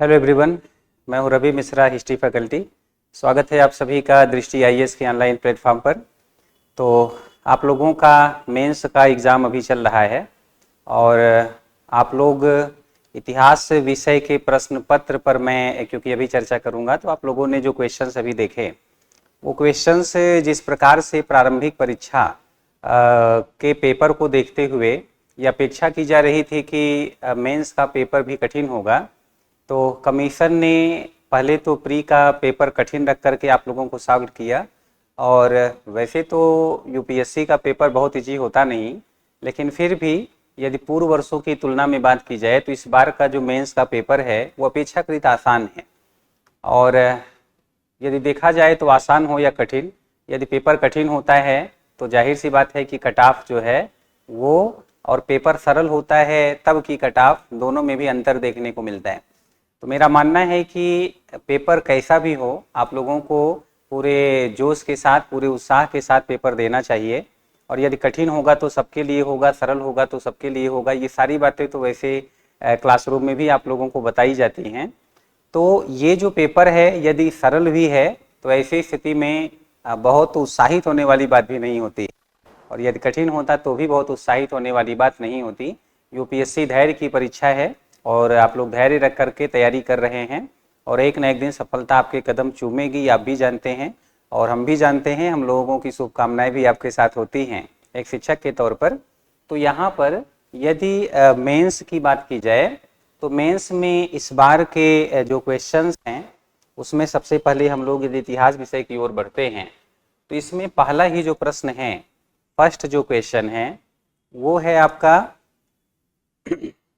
Hello everyone, मैं हूं Ravi Mishra, history faculty. स्वागत है आप सभी का दृष्टि आईएएस के ऑनलाइन प्लेटफॉर्म पर। तो आप लोगों का मेंस का एग्ज़ाम अभी चल रहा है और आप लोग इतिहास विषय के प्रश्न पत्र पर मैं क्योंकि अभी चर्चा करूंगा, तो आप लोगों ने जो क्वेश्चंस अभी देखे वो क्वेश्चंस जिस प्रकार से प्रारंभिक परीक्षा के पेपर को देखते हुए ये अपेक्षा की जा रही थी कि मेंस का पेपर भी कठिन होगा, तो कमीशन ने पहले तो प्री का पेपर कठिन रख करके आप लोगों को सॉल्व किया। और वैसे तो यूपीएससी का पेपर बहुत इजी होता नहीं, लेकिन फिर भी यदि पूर्व वर्षों की तुलना में बात की जाए तो इस बार का जो मेंस का पेपर है वो अपेक्षाकृत आसान है। और यदि देखा जाए तो आसान हो या कठिन, यदि पेपर कठिन होता है तो जाहिर सी बात है कि कट ऑफ जो है वो, और पेपर सरल होता है तब की कट ऑफ, दोनों में भी अंतर देखने को मिलता है। तो मेरा मानना है कि पेपर कैसा भी हो, आप लोगों को पूरे जोश के साथ, पूरे उत्साह के साथ पेपर देना चाहिए। और यदि कठिन होगा तो सबके लिए होगा, सरल होगा तो सबके लिए होगा। ये सारी बातें तो वैसे क्लासरूम में भी आप लोगों को बताई जाती हैं। तो ये जो पेपर है यदि सरल भी है तो ऐसी स्थिति में बहुत उत्साहित होने वाली बात भी नहीं होती, और यदि कठिन होता तो भी बहुत उत्साहित होने वाली बात नहीं होती। यूपीएससी धैर्य की परीक्षा है और आप लोग धैर्य रख करके तैयारी कर रहे हैं और एक न एक दिन सफलता आपके कदम चूमेगी, आप भी जानते हैं और हम भी जानते हैं। हम लोगों की शुभकामनाएं भी आपके साथ होती हैं एक शिक्षक के तौर पर। तो यहाँ पर यदि मेंस की बात की जाए तो मेंस में इस बार के जो क्वेश्चंस हैं उसमें सबसे पहले हम लोग यदि इतिहास विषय की ओर बढ़ते हैं तो इसमें पहला ही जो प्रश्न है, फर्स्ट जो क्वेश्चन है वो है आपका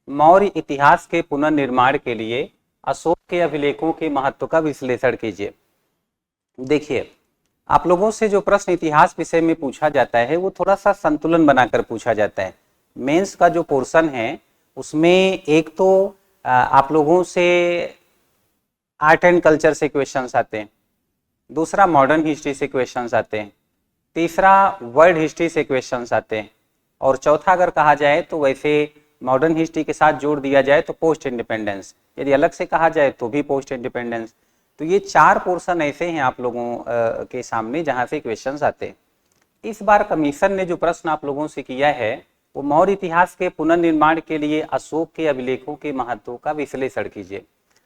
मौर्य इतिहास के पुनर्निर्माण के लिए अशोक के अभिलेखों के महत्व का विश्लेषण कीजिए। देखिए, आप लोगों से जो प्रश्न इतिहास विषय में पूछा जाता है वो थोड़ा सा संतुलन बनाकर पूछा जाता है। मेंस का जो पोर्शन है उसमें एक तो आप लोगों से आर्ट एंड कल्चर से क्वेश्चंस आते हैं, दूसरा मॉडर्न हिस्ट्री से क्वेश्चंस आते हैं, तीसरा वर्ल्ड हिस्ट्री से क्वेश्चंस आते हैं, और चौथा अगर कहा जाए तो वैसे मॉडर्न हिस्ट्री के साथ जोड़ दिया जाए तो पोस्ट इंडिपेंडेंस, यदि अलग से कहा जाए तो भी पोस्ट इंडिपेंडेंस। तो ये चार पोर्शन ऐसे हैं आप लोगों के सामने जहां से क्वेश्चंस आते हैं। इस बार कमीशन ने जो प्रश्न आप लोगों से किया है वो मौर्य इतिहास के पुनर्निर्माण के लिए अशोक के अभिलेखों के महत्व का विश्लेषण कीजिए।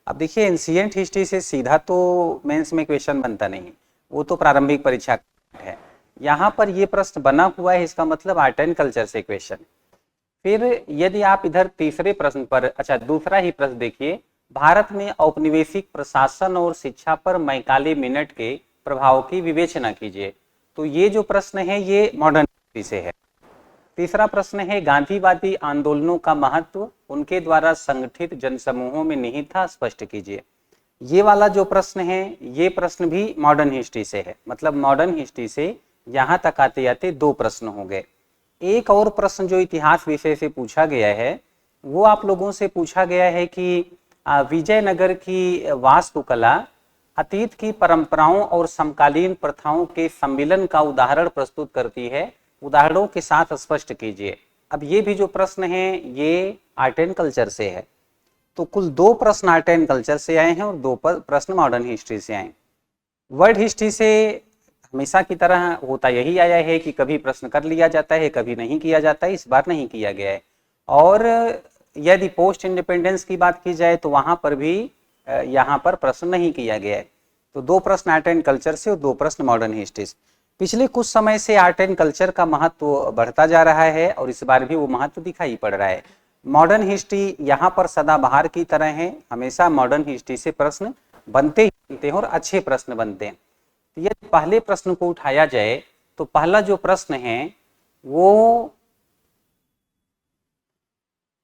अब देखिए, एंशिएंट हिस्ट्री से सीधा तो मेंस में क्वेश्चन बनता नहीं, वो तो प्रारंभिक परीक्षा है। यहाँ पर ये प्रश्न बना हुआ है, इसका मतलब आर्ट एंड कल्चर से क्वेश्चन। फिर यदि आप इधर तीसरे प्रश्न पर, अच्छा दूसरा ही प्रश्न देखिए, भारत में औपनिवेशिक प्रशासन और शिक्षा पर मैकाले मिनट के प्रभाव की विवेचना कीजिए। तो ये जो प्रश्न है ये मॉडर्न हिस्ट्री से है। तीसरा प्रश्न है गांधीवादी आंदोलनों का महत्व उनके द्वारा संगठित जनसमूहों में निहित था, स्पष्ट कीजिए। ये वाला जो प्रश्न है ये प्रश्न भी मॉडर्न हिस्ट्री से है। मतलब मॉडर्न हिस्ट्री से यहाँ तक आते आते दो प्रश्न हो गए। एक और प्रश्न जो इतिहास विषय से पूछा गया है वो आप लोगों से पूछा गया है कि विजयनगर की वास्तुकला अतीत की परंपराओं और समकालीन प्रथाओं के सम्मिलन का उदाहरण प्रस्तुत करती है, उदाहरणों के साथ स्पष्ट कीजिए। अब ये भी जो प्रश्न है ये आर्ट एंड कल्चर से है। तो कुल दो प्रश्न आर्ट एंड कल्चर से आए हैं और दो प्रश्न मॉडर्न हिस्ट्री से आए। वर्ल्ड हिस्ट्री से हमेशा की तरह होता यही आया है कि कभी प्रश्न कर लिया जाता है, कभी नहीं किया जाता है। इस बार नहीं किया गया है। और यदि पोस्ट इंडिपेंडेंस की बात की जाए तो वहां पर भी यहाँ पर प्रश्न नहीं किया गया है। तो दो प्रश्न आर्ट एंड कल्चर से और दो प्रश्न मॉडर्न हिस्ट्री से। पिछले कुछ समय से आर्ट एंड कल्चर का महत्व बढ़ता जा रहा है और इस बार भी वो महत्व दिखाई पड़ रहा है। मॉडर्न हिस्ट्री यहाँ पर सदाबहार की तरह है, हमेशा मॉडर्न हिस्ट्री से प्रश्न बनते ही बनते हैं और अच्छे प्रश्न बनते हैं। यदि पहले प्रश्न को उठाया जाए तो पहला जो प्रश्न है वो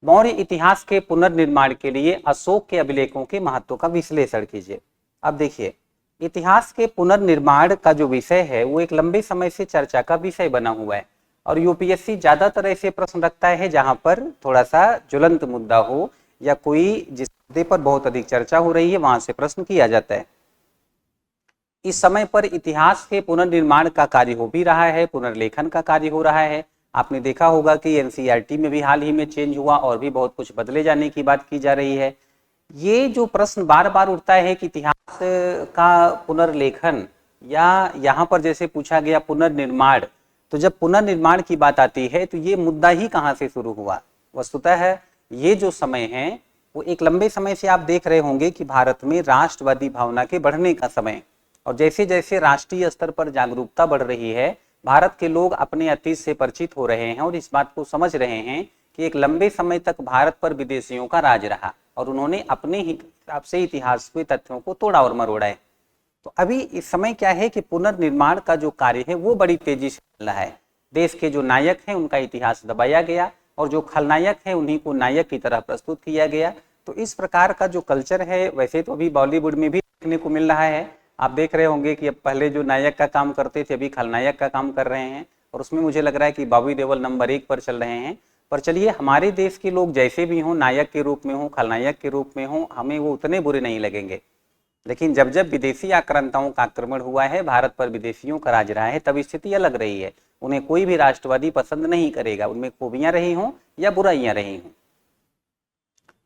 मौर्य इतिहास के पुनर्निर्माण के लिए अशोक के अभिलेखों के महत्व का विश्लेषण कीजिए। अब देखिए, इतिहास के पुनर्निर्माण का जो विषय है वो एक लंबे समय से चर्चा का विषय बना हुआ है और यूपीएससी ज्यादातर ऐसे प्रश्न रखता है जहां पर थोड़ा सा ज्वलंत मुद्दा हो या कोई जिस मुद्दे पर बहुत अधिक चर्चा हो रही है वहां से प्रश्न किया जाता है। इस समय पर इतिहास के पुनर्निर्माण का कार्य हो भी रहा है, पुनर्लेखन का कार्य हो रहा है। आपने देखा होगा कि एनसीईआरटी में भी हाल ही में चेंज हुआ और भी बहुत कुछ बदले जाने की बात की जा रही है। ये जो प्रश्न बार बार उठता है कि इतिहास का पुनर्लेखन, या यहाँ पर जैसे पूछा गया पुनर्निर्माण, तो जब पुनर्निर्माण की बात आती है तो ये मुद्दा ही कहाँ से शुरू हुआ। वस्तुतः है ये जो समय है वो एक लंबे समय से आप देख रहे होंगे कि भारत में राष्ट्रवादी भावना के बढ़ने का समय, और जैसे जैसे राष्ट्रीय स्तर पर जागरूकता बढ़ रही है, भारत के लोग अपने अतीत से परिचित हो रहे हैं और इस बात को समझ रहे हैं कि एक लंबे समय तक भारत पर विदेशियों का राज रहा और उन्होंने अपने ही हिसाब से इतिहास के तथ्यों को तोड़ा और मरोड़ा है। तो अभी इस समय क्या है कि पुनर्निर्माण का जो कार्य है वो बड़ी तेजी से चल रहा है। देश के जो नायक हैं उनका इतिहास दबाया गया और जो खलनायक है उन्हीं को नायक की तरह प्रस्तुत किया गया। तो इस प्रकार का जो कल्चर है, वैसे तो अभी बॉलीवुड में भी देखने को मिल रहा है। आप देख रहे होंगे कि अब पहले जो नायक का काम करते थे अभी खलनायक का काम कर रहे हैं, और उसमें मुझे लग रहा है कि बॉबी देओल नंबर 1 पर चल रहे हैं। पर चलिए, हमारे देश के लोग जैसे भी हों, नायक के रूप में हों, खलनायक के रूप में हों, हमें वो उतने बुरे नहीं लगेंगे। लेकिन जब जब विदेशी आक्रांताओं का आक्रमण हुआ है, भारत पर विदेशियों का राज रहा है, तब स्थिति अलग रही है। उन्हें कोई भी राष्ट्रवादी पसंद नहीं करेगा, उनमें खूबियां रही हों या बुराइयां रही हों।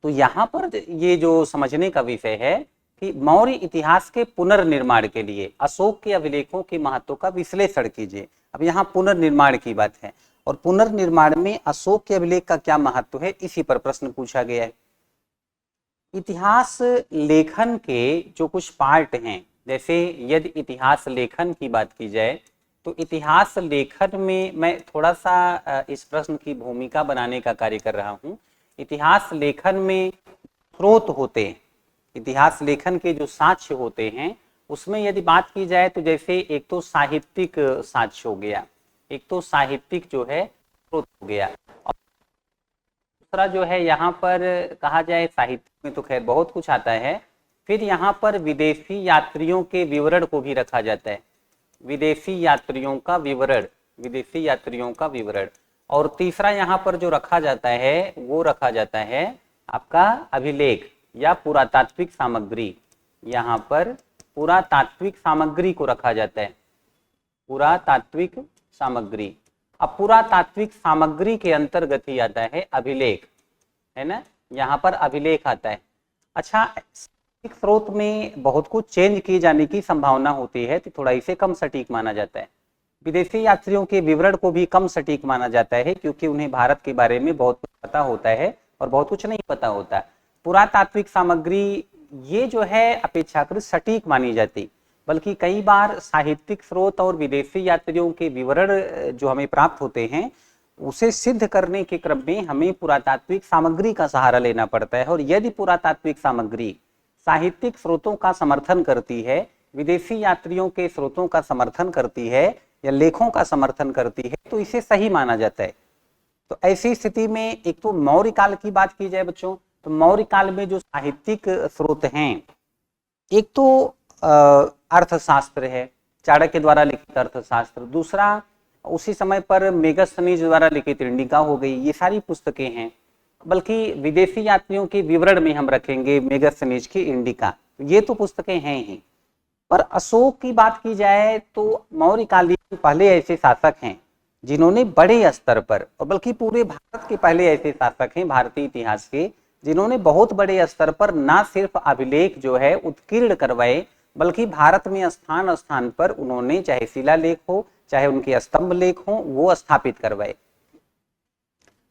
तो यहाँ पर ये जो समझने का विषय है कि मौर्य इतिहास के पुनर्निर्माण के लिए अशोक के अभिलेखों के महत्व का विश्लेषण कीजिए। अब यहाँ पुनर्निर्माण की बात है और पुनर्निर्माण में अशोक के अभिलेख का क्या महत्व है, इसी पर प्रश्न पूछा गया है। इतिहास लेखन के जो कुछ पार्ट हैं, जैसे यदि इतिहास लेखन की बात की जाए तो इतिहास लेखन में मैं थोड़ा सा इस प्रश्न की भूमिका बनाने का कार्य कर रहा हूँ। इतिहास लेखन में स्रोत होते हैं, इतिहास लेखन के जो साक्ष्य होते हैं उसमें यदि बात की जाए तो जैसे एक तो साहित्यिक साक्ष्य हो गया, एक तो साहित्यिक जो है स्रोत हो गया, और दूसरा जो है यहाँ पर कहा जाए साहित्य में तो खैर बहुत कुछ आता है। फिर यहाँ पर विदेशी यात्रियों के विवरण को भी रखा जाता है, विदेशी यात्रियों का विवरण, विदेशी यात्रियों का विवरण। और तीसरा यहाँ पर जो रखा जाता है वो रखा जाता है आपका अभिलेख या पुरातात्विक सामग्री। यहाँ पर पुरातात्विक सामग्री को रखा जाता है, पुरातात्विक सामग्री। अब पुरातात्विक सामग्री के अंतर्गत ही आता है अभिलेख, है ना, यहाँ पर अभिलेख आता है। अच्छा, एक स्रोत में बहुत कुछ चेंज किए जाने की संभावना होती है तो थोड़ा इसे कम सटीक माना जाता है। विदेशी यात्रियों के विवरण को भी कम सटीक माना जाता है क्योंकि उन्हें भारत के बारे में बहुत कुछ पता होता है और बहुत कुछ नहीं पता होता। पुरातात्विक सामग्री ये जो है अपेक्षाकृत सटीक मानी जाती, बल्कि कई बार साहित्यिक स्रोत और विदेशी यात्रियों के विवरण जो हमें प्राप्त होते हैं उसे सिद्ध करने के क्रम में हमें पुरातात्विक सामग्री का सहारा लेना पड़ता है। और यदि पुरातात्विक सामग्री साहित्यिक स्रोतों का समर्थन करती है, विदेशी यात्रियों के स्रोतों का समर्थन करती है या लेखों का समर्थन करती है, तो इसे सही माना जाता है। तो ऐसी स्थिति में एक तो मौर्य काल की बात की जाए बच्चों, तो मौर्य काल में जो साहित्यिक स्रोत हैं, एक तो अर्थशास्त्र है, चाणक्य द्वारा लिखित अर्थशास्त्र, दूसरा उसी समय पर मेगस्थनीज द्वारा लिखित इंडिका हो गई, ये सारी पुस्तकें हैं। बल्कि विदेशी यात्रियों के विवरण में हम रखेंगे मेगस्थनीज की इंडिका, ये तो पुस्तकें हैं ही। पर अशोक की बात की जाए तो मौर्यकालीन पहले ऐसे शासक हैं जिन्होंने बड़े स्तर पर, और बल्कि पूरे भारत के पहले ऐसे शासक हैं भारतीय इतिहास के जिन्होंने बहुत बड़े स्तर पर ना सिर्फ अभिलेख जो है उत्कीर्ण करवाए, बल्कि भारत में स्थान स्थान पर उन्होंने चाहे शिलालेख हो चाहे उनके स्तंभ लेख हो वो स्थापित करवाए।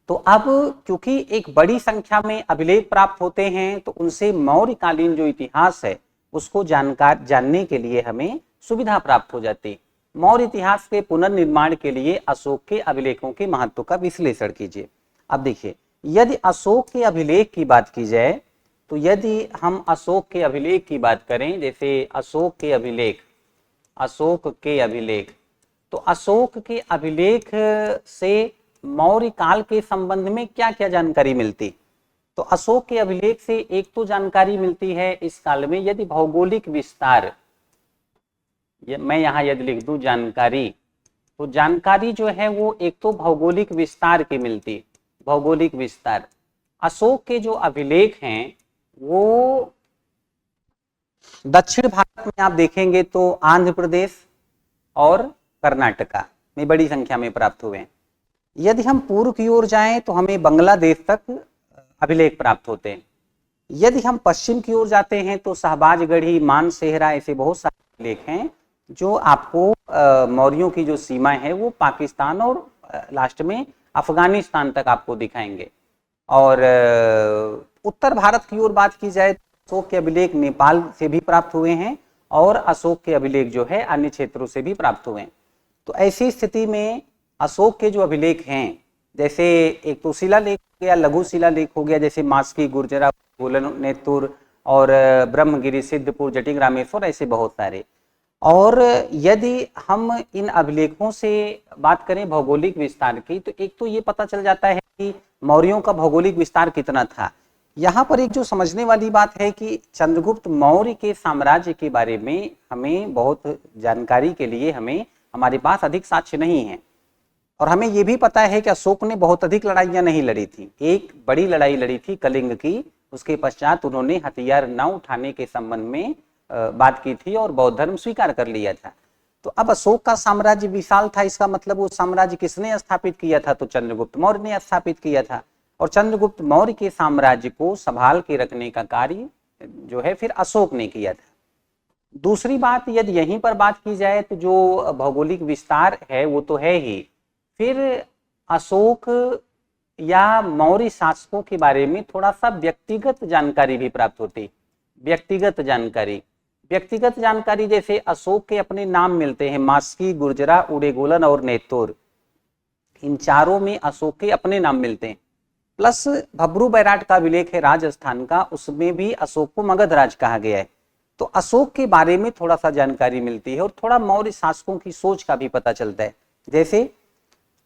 तो अब क्योंकि एक बड़ी संख्या में अभिलेख प्राप्त होते हैं तो उनसे मौर्यकालीन जो इतिहास है उसको जानने के लिए हमें सुविधा प्राप्त हो जाती। मौर्य इतिहास के पुनर्निर्माण के लिए अशोक के अभिलेखों के महत्व का विश्लेषण कीजिए। अब देखिए, यदि अशोक के अभिलेख की बात की जाए तो यदि हम अशोक के अभिलेख की बात करें, जैसे अशोक के अभिलेख, अशोक के अभिलेख, तो अशोक के अभिलेख से मौर्य काल के संबंध में क्या क्या जानकारी मिलती? तो अशोक के अभिलेख से एक तो जानकारी मिलती है इस काल में यदि भौगोलिक विस्तार, मैं यहाँ यदि लिख दूं जानकारी, तो जानकारी जो है वो एक तो भौगोलिक विस्तार की मिलती, भौगोलिक विस्तार। अशोक के जो अभिलेख हैं वो दक्षिण भारत में आप देखेंगे तो आंध्र प्रदेश और कर्नाटका में बड़ी संख्या में प्राप्त हुए हैं। यदि हम पूर्व की ओर जाएं तो हमें बांग्लादेश तक अभिलेख प्राप्त होते हैं। यदि हम पश्चिम की ओर जाते हैं तो शहबाजगढ़ी, मानसेहरा, ऐसे बहुत सारे लेख हैं जो आपको मौर्यों की जो सीमा है वो पाकिस्तान और लास्ट में अफगानिस्तान तक आपको दिखाएंगे। और उत्तर भारत की ओर बात की जाए तो अशोक के अभिलेख नेपाल से भी प्राप्त हुए हैं और अशोक के अभिलेख जो है अन्य क्षेत्रों से भी प्राप्त हुए हैं। तो ऐसी स्थिति में अशोक के जो अभिलेख हैं, जैसे एक तो शिलालेख हो गया, लघु शिलालेख हो गया, जैसे मास्की, गुर्जरा, गोलन, नेतुर और ब्रह्मगिरी, सिद्धपुर, जटिंग, रामेश्वर, ऐसे बहुत सारे। और यदि हम इन अभिलेखों से बात करें भौगोलिक विस्तार की, तो एक तो ये पता चल जाता है कि मौर्यों का भौगोलिक विस्तार कितना था। यहाँ पर एक जो समझने वाली बात है कि चंद्रगुप्त मौर्य के साम्राज्य के बारे में हमें बहुत जानकारी के लिए हमारे पास अधिक साक्ष्य नहीं है। और हमें ये भी पता है कि अशोक ने बहुत अधिक लड़ाइयां नहीं लड़ी थी। एक बड़ी लड़ाई लड़ी थी कलिंग की, उसके पश्चात उन्होंने हथियार न उठाने के संबंध में बात की थी और बौद्ध धर्म स्वीकार कर लिया था। तो अब अशोक का साम्राज्य विशाल था, इसका मतलब वो साम्राज्य किसने स्थापित किया था? तो चंद्रगुप्त मौर्य ने स्थापित किया था। और चंद्रगुप्त मौर्य के साम्राज्य को संभाल के रखने का कार्य जो है फिर अशोक ने किया था। दूसरी बात, यदि यहीं पर बात की जाए तो जो भौगोलिक विस्तार है वो तो है ही, फिर अशोक या मौर्य शासकों के बारे में थोड़ा सा व्यक्तिगत जानकारी भी प्राप्त होती। व्यक्तिगत जानकारी जैसे अशोक के अपने नाम मिलते हैं, मास्की, गुर्जरा, उड़ेगोलन और नेतुर, इन चारों में अशोक के अपने नाम मिलते हैं। प्लस भब्रू बैराट का अभिलेख है राजस्थान का, उसमें भी अशोक को मगध राज कहा गया है। तो अशोक के बारे में थोड़ा सा जानकारी मिलती है और थोड़ा मौर्य शासकों की सोच का भी पता चलता है। जैसे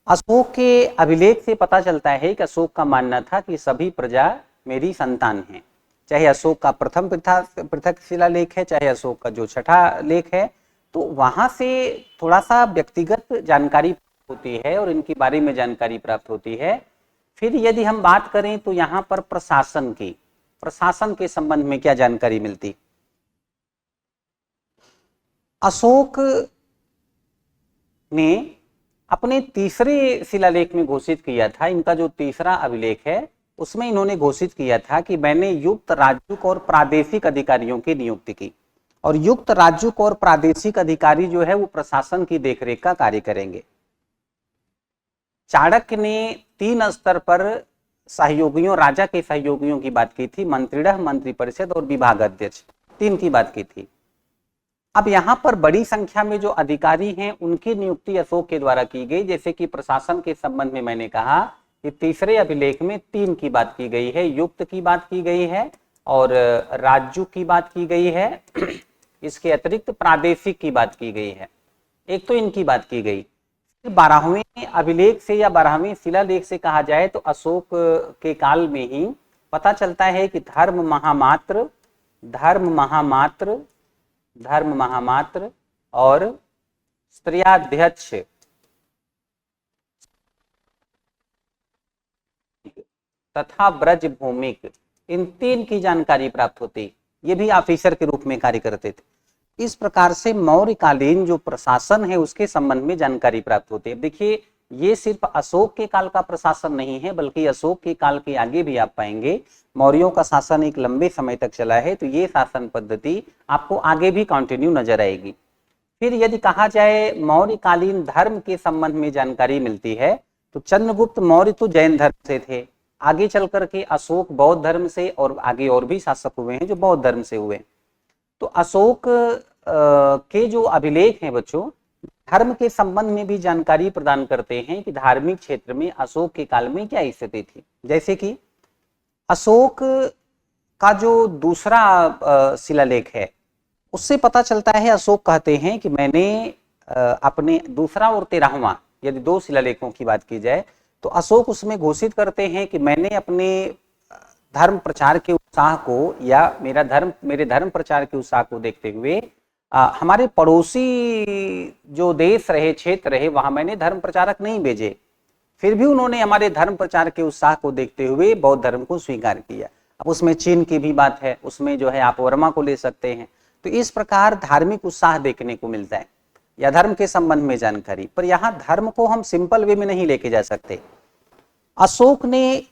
अशोक के अभिलेख से पता चलता है कि अशोक का मानना था कि सभी प्रजा मेरी संतान है। चाहे अशोक का प्रथम पृथक शिलालेख है, चाहे अशोक का जो छठा लेख है, तो वहां से थोड़ा सा व्यक्तिगत जानकारी होती है और इनके बारे में जानकारी प्राप्त होती है। फिर यदि हम बात करें तो यहाँ पर प्रशासन के संबंध में क्या जानकारी मिलती? अशोक ने अपने तीसरे शिलालेख में घोषित किया था, इनका जो तीसरा अभिलेख है उसमें इन्होंने घोषित किया था कि मैंने युक्त राज्युक और प्रादेशिक अधिकारियों की नियुक्ति की। और युक्त राज्युक और प्रादेशिक अधिकारी जो है वो प्रशासन की देखरेख का कार्य करेंगे। चाणक्य ने 3 स्तर पर सहयोगियों, राजा के सहयोगियों की बात की थी, मंत्रिणः, मंत्रिपरिषद और विभागाध्यक्ष, 3 की बात की थी। अब यहाँ पर बड़ी संख्या में जो अधिकारी हैं उनकी नियुक्ति अशोक के द्वारा की गई। जैसे कि प्रशासन के संबंध में मैंने कहा कि तीसरे अभिलेख में 3 की बात की गई है, युक्त की बात की गई है और राज्य की बात की गई है, इसके अतिरिक्त प्रादेशिक की बात की गई है। एक तो इनकी बात की गई। 12वें अभिलेख से या 12वें शिलालेख से कहा जाए तो अशोक के काल में ही पता चलता है कि धर्म महामात्र और स्त्रियाध्यक्ष तथा ब्रज भूमिक, इन 3 की जानकारी प्राप्त होती। ये भी ऑफिसर के रूप में कार्य करते थे। इस प्रकार से मौर्यकालीन जो प्रशासन है उसके संबंध में जानकारी प्राप्त होती है। देखिए, ये सिर्फ अशोक के काल का प्रशासन नहीं है, बल्कि अशोक के काल के आगे भी आप पाएंगे मौर्यों का शासन एक लंबे समय तक चला है। तो ये शासन पद्धति आपको आगे भी कंटिन्यू नजर आएगी। फिर यदि कहा जाए मौर्यकालीन धर्म के संबंध में जानकारी मिलती है तो चंद्रगुप्त मौर्य तो जैन धर्म से थे, आगे चल करके अशोक बौद्ध धर्म से, और आगे और भी शासक हुए हैं जो बौद्ध धर्म से हुए। तो अशोक के जो अभिलेख हैं बच्चों, धर्म के संबंध में भी जानकारी प्रदान करते हैं कि धार्मिक क्षेत्र में अशोक के काल में क्या स्थिति थी। जैसे कि अशोक का जो दूसरा शिलालेख है उससे पता चलता है, अशोक कहते हैं कि मैंने अपने दूसरा और 13वां, यदि 2 शिलालेखों की बात की जाए तो अशोक उसमें घोषित करते हैं कि मैंने अपने धर्म प्रचार के उत्साह को या मेरे धर्म प्रचार के उत्साह को देखते हुए हमारे पड़ोसी जो देश रहे, क्षेत्र रहे, वहां मैंने धर्म प्रचारक नहीं भेजे, फिर भी उन्होंने हमारे धर्म प्रचार के उत्साह को देखते हुए बौद्ध धर्म को स्वीकार किया। अब उसमें चीन की भी बात है, उसमें जो है आप वर्मा को ले सकते हैं। तो इस प्रकार धार्मिक उत्साह देखने को मिलता है या धर्म के संबंध में जानकारी। पर यहाँ धर्म को हम सिंपल वे में नहीं लेके जा सकते। अशोक ने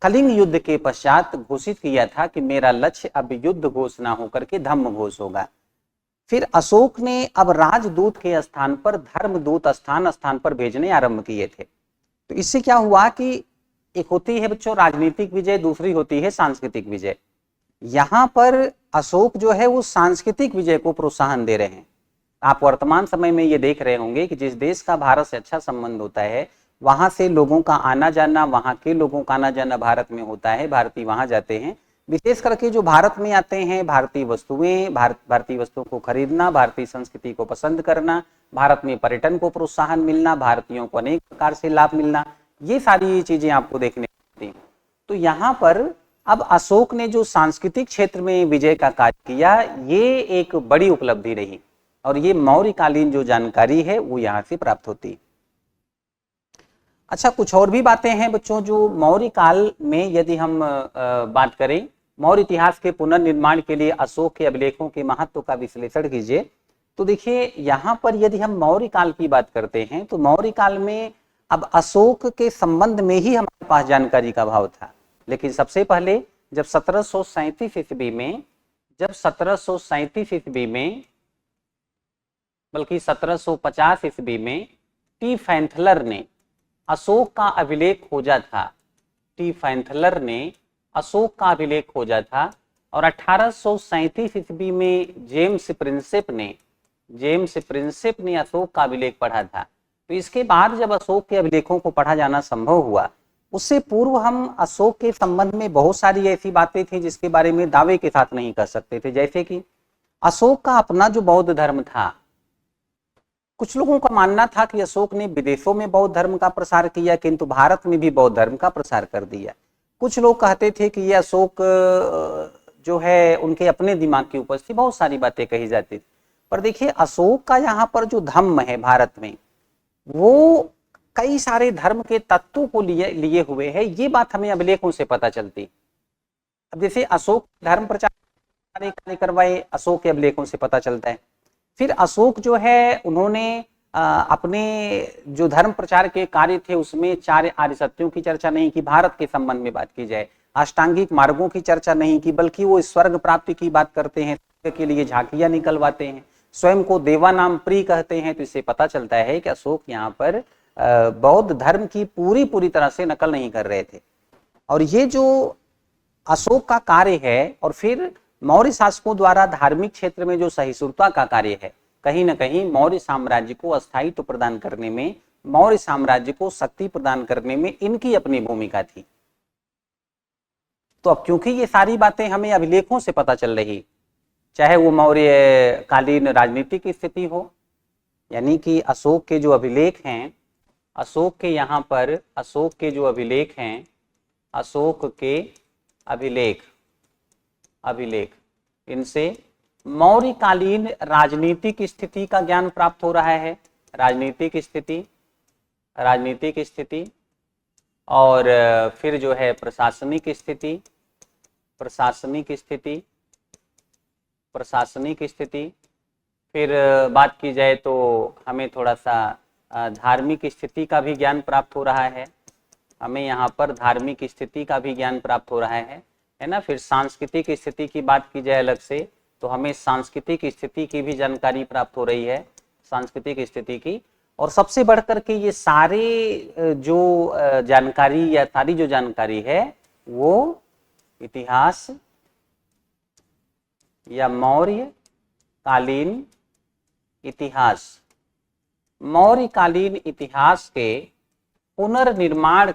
कलिंग युद्ध के पश्चात घोषित किया था कि मेरा लक्ष्य अब युद्ध घोष ना होकर के धम्म घोष होगा। फिर अशोक ने अब राजदूत के स्थान पर धर्मदूत स्थान स्थान पर भेजने आरंभ किए थे। तो इससे क्या हुआ कि एक होती है बच्चों राजनीतिक विजय, दूसरी होती है सांस्कृतिक विजय। यहाँ पर अशोक जो है वो सांस्कृतिक विजय को प्रोत्साहन दे रहे हैं। आप वर्तमान समय में ये देख रहे होंगे कि जिस देश का भारत से अच्छा संबंध होता है वहां से लोगों का आना जाना, वहां के लोगों का आना जाना भारत में होता है, भारतीय वहां जाते हैं। विशेष करके जो भारत में आते हैं, भारतीय वस्तुएं, भारतीय वस्तुओं को खरीदना, भारतीय संस्कृति को पसंद करना, भारत में पर्यटन को प्रोत्साहन मिलना, भारतीयों को अनेक प्रकार से लाभ मिलना, ये सारी चीजें आपको देखने को मिलती हैं। तो यहाँ पर अब अशोक ने जो सांस्कृतिक क्षेत्र में विजय का कार्य किया, ये एक बड़ी उपलब्धि रही और ये मौर्यकालीन जो जानकारी है वो यहाँ से प्राप्त होती है। अच्छा, कुछ और भी बातें हैं बच्चों जो मौर्य काल में यदि हम बात करें, मौर्य इतिहास के पुनर्निर्माण के लिए अशोक के अभिलेखों के महत्व का विश्लेषण कीजिए। तो देखिए यहाँ पर यदि हम मौर्य काल की बात करते हैं तो मौर्य काल में अब अशोक के संबंध में ही हमारे पास जानकारी का अभाव था। लेकिन सबसे पहले जब 1737 ईस्वी में, बल्कि 1750 ईस्वी में टी फैंथलर ने अशोक का अभिलेख खोजा था। टी फैंथलर ने अशोक का अभिलेख खोजा था और 1837 ईस्वी में जेम्स प्रिंसेप ने अशोक का अभिलेख पढ़ा था। तो इसके बाद जब अशोक के अभिलेखों को पढ़ा जाना संभव हुआ, उससे पूर्व हम अशोक के संबंध में बहुत सारी ऐसी बातें थी जिसके बारे में दावे के साथ नहीं कर सकते थे। जैसे कि अशोक का अपना जो बौद्ध धर्म था, कुछ लोगों का मानना था कि अशोक ने विदेशों में बौद्ध धर्म का प्रसार किया किंतु भारत में भी बौद्ध धर्म का प्रसार कर दिया। कुछ लोग कहते थे कि ये अशोक जो है उनके अपने दिमाग के ऊपर से बहुत सारी बातें कही जाती थी। पर देखिए अशोक का यहाँ पर जो धम्म है भारत में, वो कई सारे धर्म के तत्वों को लिए हुए है। ये बात हमें अभिलेखों से पता चलती। अब जैसे अशोक धर्म प्रचार करवाए, अशोक के अभिलेखों से पता चलता है। फिर अशोक जो है उन्होंने अपने जो धर्म प्रचार के कार्य थे उसमें 4 आर्य सत्यों की चर्चा नहीं की, भारत के संबंध में बात की जाए, अष्टांगिक मार्गों की चर्चा नहीं की, बल्कि वो स्वर्ग प्राप्ति की बात करते हैं, के लिए झांकियां निकलवाते हैं, स्वयं को देवा नाम प्रिय कहते हैं। तो इससे पता चलता है कि अशोक यहाँ पर बौद्ध धर्म की पूरी तरह से नकल नहीं कर रहे थे। और ये जो अशोक का कार्य है और फिर मौर्य शासकों द्वारा धार्मिक क्षेत्र में जो सहिष्णुता का कार्य है, कहीं ना कहीं मौर्य साम्राज्य को अस्थायित्व प्रदान करने में, मौर्य साम्राज्य को शक्ति प्रदान करने में इनकी अपनी भूमिका थी। तो अब क्योंकि ये सारी बातें हमें अभिलेखों से पता चल रही, चाहे वो मौर्य कालीन राजनीतिक स्थिति हो, यानी कि अशोक के जो अभिलेख हैं, अशोक के यहाँ पर अशोक के जो अभिलेख हैं, अशोक के अभिलेख इनसे मौर्यकालीन राजनीतिक स्थिति का ज्ञान प्राप्त हो रहा है। राजनीतिक स्थिति और फिर जो है प्रशासनिक स्थिति, फिर बात की जाए तो हमें थोड़ा सा धार्मिक स्थिति का भी ज्ञान प्राप्त हो रहा है। हमें यहाँ पर धार्मिक स्थिति का भी ज्ञान प्राप्त हो रहा है ना। फिर सांस्कृतिक स्थिति की बात की जाए अलग से तो हमें सांस्कृतिक स्थिति की भी जानकारी प्राप्त हो रही है, सांस्कृतिक स्थिति की। और सबसे बढ़कर के ये सारे जो जानकारी या सारी जो जानकारी है वो इतिहास या मौर्यकालीन इतिहास के पुनर्निर्माण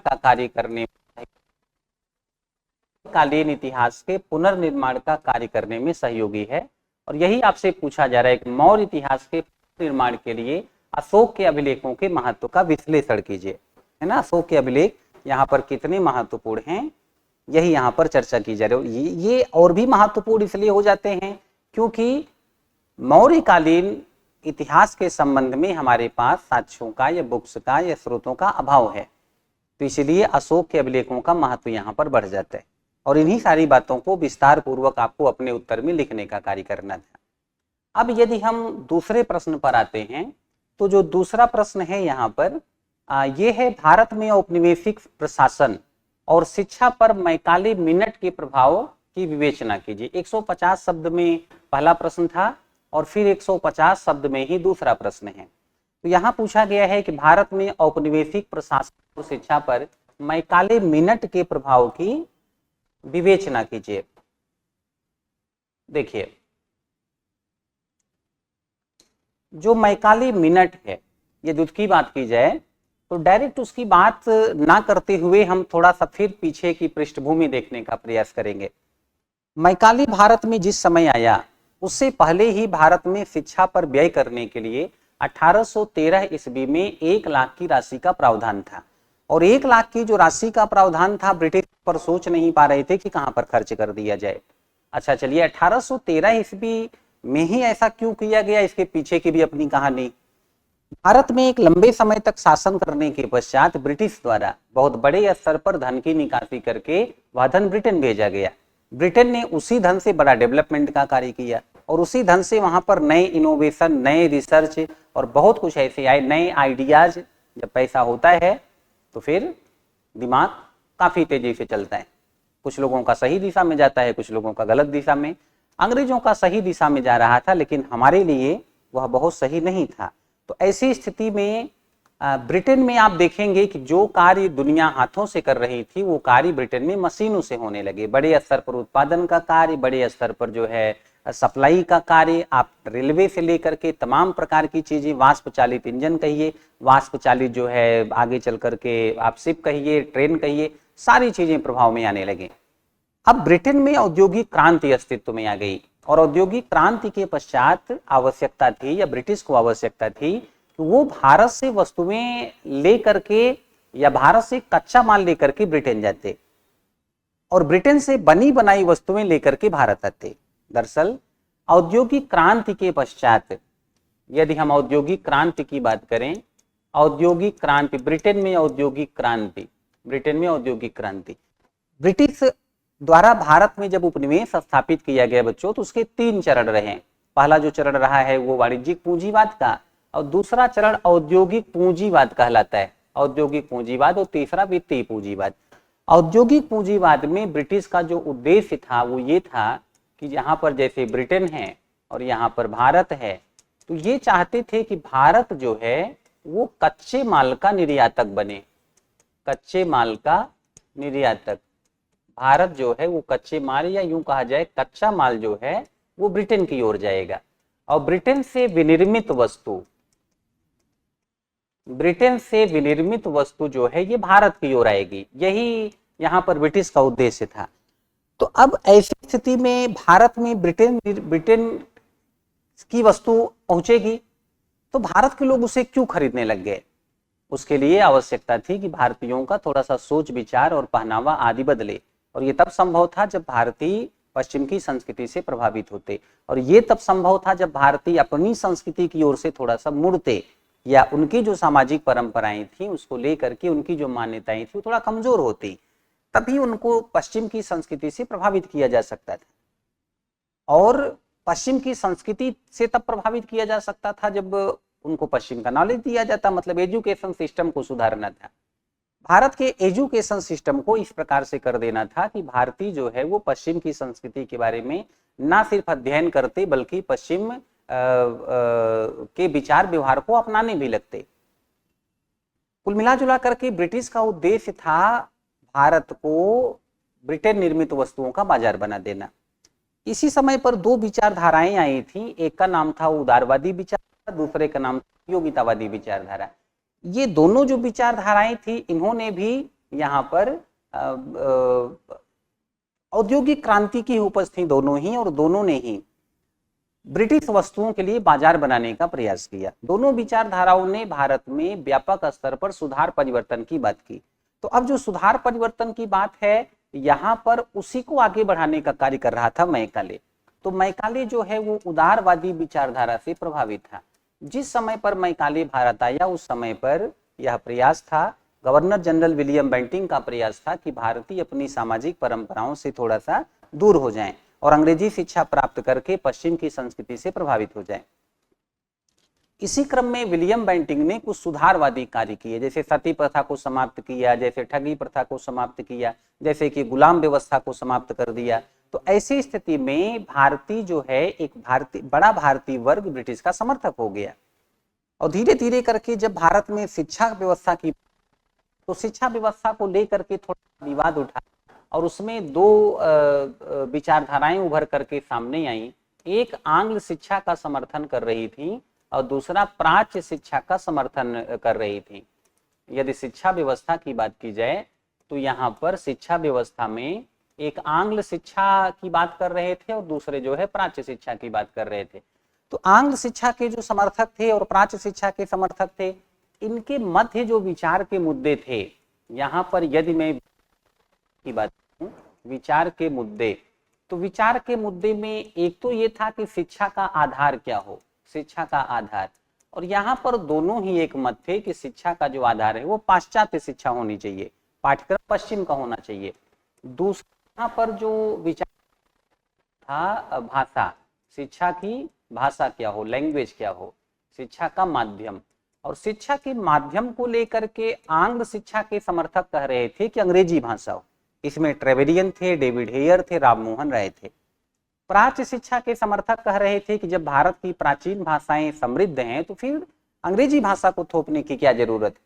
का कार्य करने में सहयोगी है। और यही आपसे पूछा जा रहा है कि मौर्य इतिहास के निर्माण के लिए अशोक के अभिलेखों के महत्व का विश्लेषण कीजिए, है ना। अशोक के अभिलेख यहाँ पर कितने महत्वपूर्ण हैं, यही यहाँ पर चर्चा की जा रही है। ये और भी महत्वपूर्ण इसलिए हो जाते हैं क्योंकि मौर्यकालीन इतिहास के संबंध में हमारे पास साक्ष्यों का या बुक्स का या स्रोतों का अभाव है। तो इसलिए अशोक के अभिलेखों का महत्व यहाँ पर बढ़ जाता है और इन्हीं सारी बातों को विस्तार पूर्वक आपको अपने उत्तर में लिखने का कार्य करना था। अब यदि हम दूसरे प्रश्न पर आते हैं तो जो दूसरा प्रश्न है यहाँ पर ये है भारत में औपनिवेशिक प्रशासन और शिक्षा पर मैकाले मिनट के प्रभाव की विवेचना कीजिए। 150 शब्द में पहला प्रश्न था और फिर 150 शब्द में ही दूसरा प्रश्न है। तो यहाँ पूछा गया है कि भारत में औपनिवेशिक प्रशासन और शिक्षा पर मैकाले मिनट के प्रभाव की विवेचना कीजिए। देखिए, जो मैकाले मिनट है, यदि उसकी बात की जाए तो डायरेक्ट उसकी बात ना करते हुए हम थोड़ा सा फिर पीछे की पृष्ठभूमि देखने का प्रयास करेंगे। मैकाले भारत में जिस समय आया उससे पहले ही भारत में शिक्षा पर व्यय करने के लिए 1813 ईस्वी में 1 लाख की राशि का प्रावधान था। और 1 लाख की जो राशि का प्रावधान था, ब्रिटिश पर सोच नहीं पा रहे थे कि कहां पर खर्च कर दिया जाए। अच्छा चलिए, 1813 ईस्वी में ही ऐसा क्यों किया गया, इसके पीछे की भी अपनी कहानी। भारत में एक लंबे समय तक शासन करने के पश्चात ब्रिटिश द्वारा बहुत बड़े स्तर पर धन की निकासी करके वह धन ब्रिटेन भेजा गया। ब्रिटेन ने उसी धन से बड़ा डेवलपमेंट का कार्य किया और उसी धन से वहां पर नए इनोवेशन, नए रिसर्च और बहुत कुछ ऐसे आए, नए आइडियाज। जब पैसा होता है तो फिर दिमाग काफी तेजी से चलता है। कुछ लोगों का सही दिशा में जाता है, कुछ लोगों का गलत दिशा में। अंग्रेजों का सही दिशा में जा रहा था, लेकिन हमारे लिए वह बहुत सही नहीं था। तो ऐसी स्थिति में ब्रिटेन में आप देखेंगे कि जो कार्य दुनिया हाथों से कर रही थी, वो कार्य ब्रिटेन में मशीनों से होने लगे। बड़े स्तर पर उत्पादन का कार्य, बड़े स्तर पर जो है सप्लाई का कार्य, आप रेलवे से लेकर के तमाम प्रकार की चीजें, वाष्प चालित इंजन कहिए, वाष्प चालित जो है आगे चल करके आप शिप कहिए, ट्रेन कहिए, सारी चीजें प्रभाव में आने लगे। अब ब्रिटेन में औद्योगिक क्रांति अस्तित्व में आ गई और औद्योगिक क्रांति के पश्चात आवश्यकता थी, या ब्रिटिश को आवश्यकता थी कि वो भारत से वस्तुएं लेकर के या भारत से कच्चा माल लेकर के ब्रिटेन जाते और ब्रिटेन से बनी बनाई वस्तुएं लेकर के भारत आते। दरअसल औद्योगिक क्रांति के पश्चात, यदि हम औद्योगिक क्रांति की बात करें, औद्योगिक क्रांति ब्रिटेन में, औद्योगिक क्रांति ब्रिटेन में, औद्योगिक क्रांति ब्रिटिश द्वारा भारत में जब उपनिवेश स्थापित किया गया बच्चों, तो उसके 3 चरण रहे। पहला जो चरण रहा है वो वाणिज्यिक पूंजीवाद का, और दूसरा चरण औद्योगिक पूंजीवाद कहलाता है, औद्योगिक पूंजीवाद, और तीसरा वित्तीय पूंजीवाद। औद्योगिक पूंजीवाद में ब्रिटिश का जो उद्देश्य था वो ये था कि यहाँ पर जैसे ब्रिटेन है और यहाँ पर भारत है, तो ये चाहते थे कि भारत जो है वो कच्चे माल का निर्यातक बने, कच्चे माल का निर्यातक। भारत जो है वो कच्चे माल, या यूं कहा जाए कच्चा माल जो है वो ब्रिटेन की ओर जाएगा, और ब्रिटेन से विनिर्मित वस्तु, ब्रिटेन से विनिर्मित वस्तु जो है ये भारत की ओर आएगी। यही यहाँ पर ब्रिटिश का उद्देश्य था। तो अब ऐसी स्थिति में भारत में ब्रिटेन की वस्तु पहुंचेगी तो भारत के लोग उसे क्यों खरीदने लग गए। उसके लिए आवश्यकता थी कि भारतीयों का थोड़ा सा सोच विचार और पहनावा आदि बदले, और ये तब संभव था जब भारतीय पश्चिम की संस्कृति से प्रभावित होते, और ये तब संभव था जब भारतीय अपनी संस्कृति की ओर से थोड़ा सा मुड़ते, या उनकी जो सामाजिक परंपराएं थी उसको लेकर के उनकी जो मान्यताएं थी थोड़ा कमजोर होती, तभी उनको पश्चिम की संस्कृति से प्रभावित किया जा सकता था। और पश्चिम की संस्कृति से तब प्रभावित किया जा सकता था जब उनको पश्चिम का नॉलेज दिया जाता, मतलब एजुकेशन सिस्टम को सुधारना था। भारत के एजुकेशन सिस्टम को इस प्रकार से कर देना था कि भारतीय जो है वो पश्चिम की संस्कृति के बारे में ना सिर्फ अध्ययन करते बल्कि पश्चिम के विचार व्यवहार को अपनाने भी लगते। कुल मिला जुला करके ब्रिटिश का उद्देश्य था भारत को ब्रिटेन निर्मित वस्तुओं का बाजार बना देना। इसी समय पर 2 विचारधाराएं आई थी, एक का नाम था उदारवादी विचारधारा, दूसरे का नाम योगितावादी विचारधारा। ये दोनों जो विचारधाराएं थी इन्होंने भी यहाँ पर औद्योगिक क्रांति की उपज थी दोनों ही, और दोनों ने ही ब्रिटिश वस्तुओं के लिए बाजार बनाने का प्रयास किया। दोनों विचारधाराओं ने भारत में व्यापक स्तर पर सुधार परिवर्तन की बात की। तो अब जो सुधार परिवर्तन की बात है यहाँ पर उसी को आगे बढ़ाने का कार्य कर रहा था मैकाले। तो मैकाले जो है वो उदारवादी विचारधारा से प्रभावित था। जिस समय पर मैकाले भारत आया उस समय पर यह प्रयास था, गवर्नर जनरल विलियम बेंटिंग का प्रयास था कि भारतीय अपनी सामाजिक परंपराओं से थोड़ा सा दूर हो जाएं और अंग्रेजी शिक्षा प्राप्त करके पश्चिम की संस्कृति से प्रभावित हो जाएं। इसी क्रम में विलियम बेंटिंक ने कुछ सुधारवादी कार्य किए, जैसे सती प्रथा को समाप्त किया, जैसे ठगी प्रथा को समाप्त किया, जैसे कि गुलाम व्यवस्था को समाप्त कर दिया। तो ऐसी स्थिति में भारतीय जो है एक बड़ा भारतीय वर्ग ब्रिटिश का समर्थक हो गया। और धीरे धीरे करके जब भारत में शिक्षा व्यवस्था की, तो शिक्षा व्यवस्था को लेकर के थोड़ा विवाद उठा और उसमें दो विचारधाराएं उभर करके सामने आई। एक आंग्ल शिक्षा का समर्थन कर रही थी और दूसरा प्राच्य शिक्षा का समर्थन कर रही थी। यदि शिक्षा व्यवस्था की बात की जाए तो यहाँ पर शिक्षा व्यवस्था में एक आंग्ल शिक्षा की बात कर रहे थे और दूसरे जो है प्राच्य शिक्षा की बात कर रहे थे। तो आंग्ल शिक्षा के जो समर्थक थे और प्राच्य शिक्षा के समर्थक थे, इनके मध्य जो विचार के मुद्दे थे, यहाँ पर यदि मैं की बात करूं विचार के मुद्दे, तो विचार के मुद्दे में एक तो ये था कि शिक्षा का आधार क्या हो, शिक्षा का आधार, और यहाँ पर दोनों ही एक मत थे कि शिक्षा का जो आधार है वो पाश्चात्य शिक्षा होनी चाहिए, पाठ्यक्रम पश्चिम का होना चाहिए। दूसरा यहाँ पर जो विचार था भाषा, शिक्षा की भाषा क्या हो, लैंग्वेज क्या हो, शिक्षा का माध्यम, और शिक्षा के माध्यम को लेकर के आंग्ल शिक्षा के समर्थक कह रहे थे कि अंग्रेजी भाषा हो। इसमें ट्रेवेलियन थे, डेविड हेयर थे, राममोहन राय थे। प्राच्य शिक्षा के समर्थक कह रहे थे कि जब भारत की प्राचीन भाषाएं समृद्ध हैं तो फिर अंग्रेजी भाषा को थोपने की क्या जरूरत है,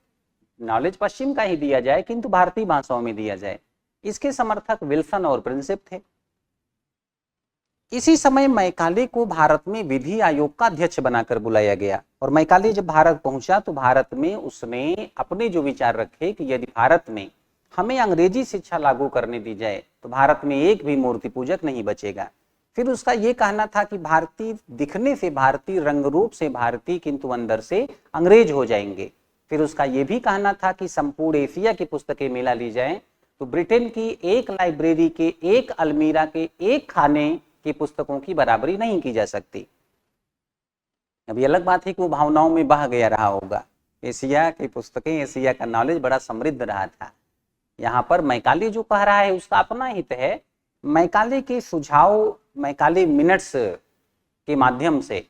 नॉलेज पश्चिम का ही दिया जाए किंतु भारतीय भाषाओं में दिया जाए। इसके समर्थक विल्सन और प्रिंसिप थे। इसी समय मैकाले को भारत में विधि आयोग का अध्यक्ष बनाकर बुलाया गया और मैकाले जब भारत पहुंचा तो भारत में उसने अपने जो विचार रखे कि यदि भारत में हमें अंग्रेजी शिक्षा लागू करने दी जाए तो भारत में एक भी मूर्ति पूजक नहीं बचेगा। फिर उसका ये कहना था कि भारतीय दिखने से भारतीय, रंग रूप से भारतीय, किंतु अंदर से अंग्रेज हो जाएंगे। फिर उसका ये भी कहना था कि संपूर्ण एशिया की पुस्तकें मिला ली जाए तो ब्रिटेन की एक लाइब्रेरी के, एक अलमीरा के, एक खाने की पुस्तकों की बराबरी नहीं की जा सकती। अभी अलग बात है कि वो भावनाओं में बह गया रहा होगा, एशिया की पुस्तकें, एशिया का नॉलेज बड़ा समृद्ध रहा था। यहाँ पर मैकाले जो कह रहा है उसका अपना हित है। मैकाले के सुझाव, मैकाले मिनट्स के माध्यम से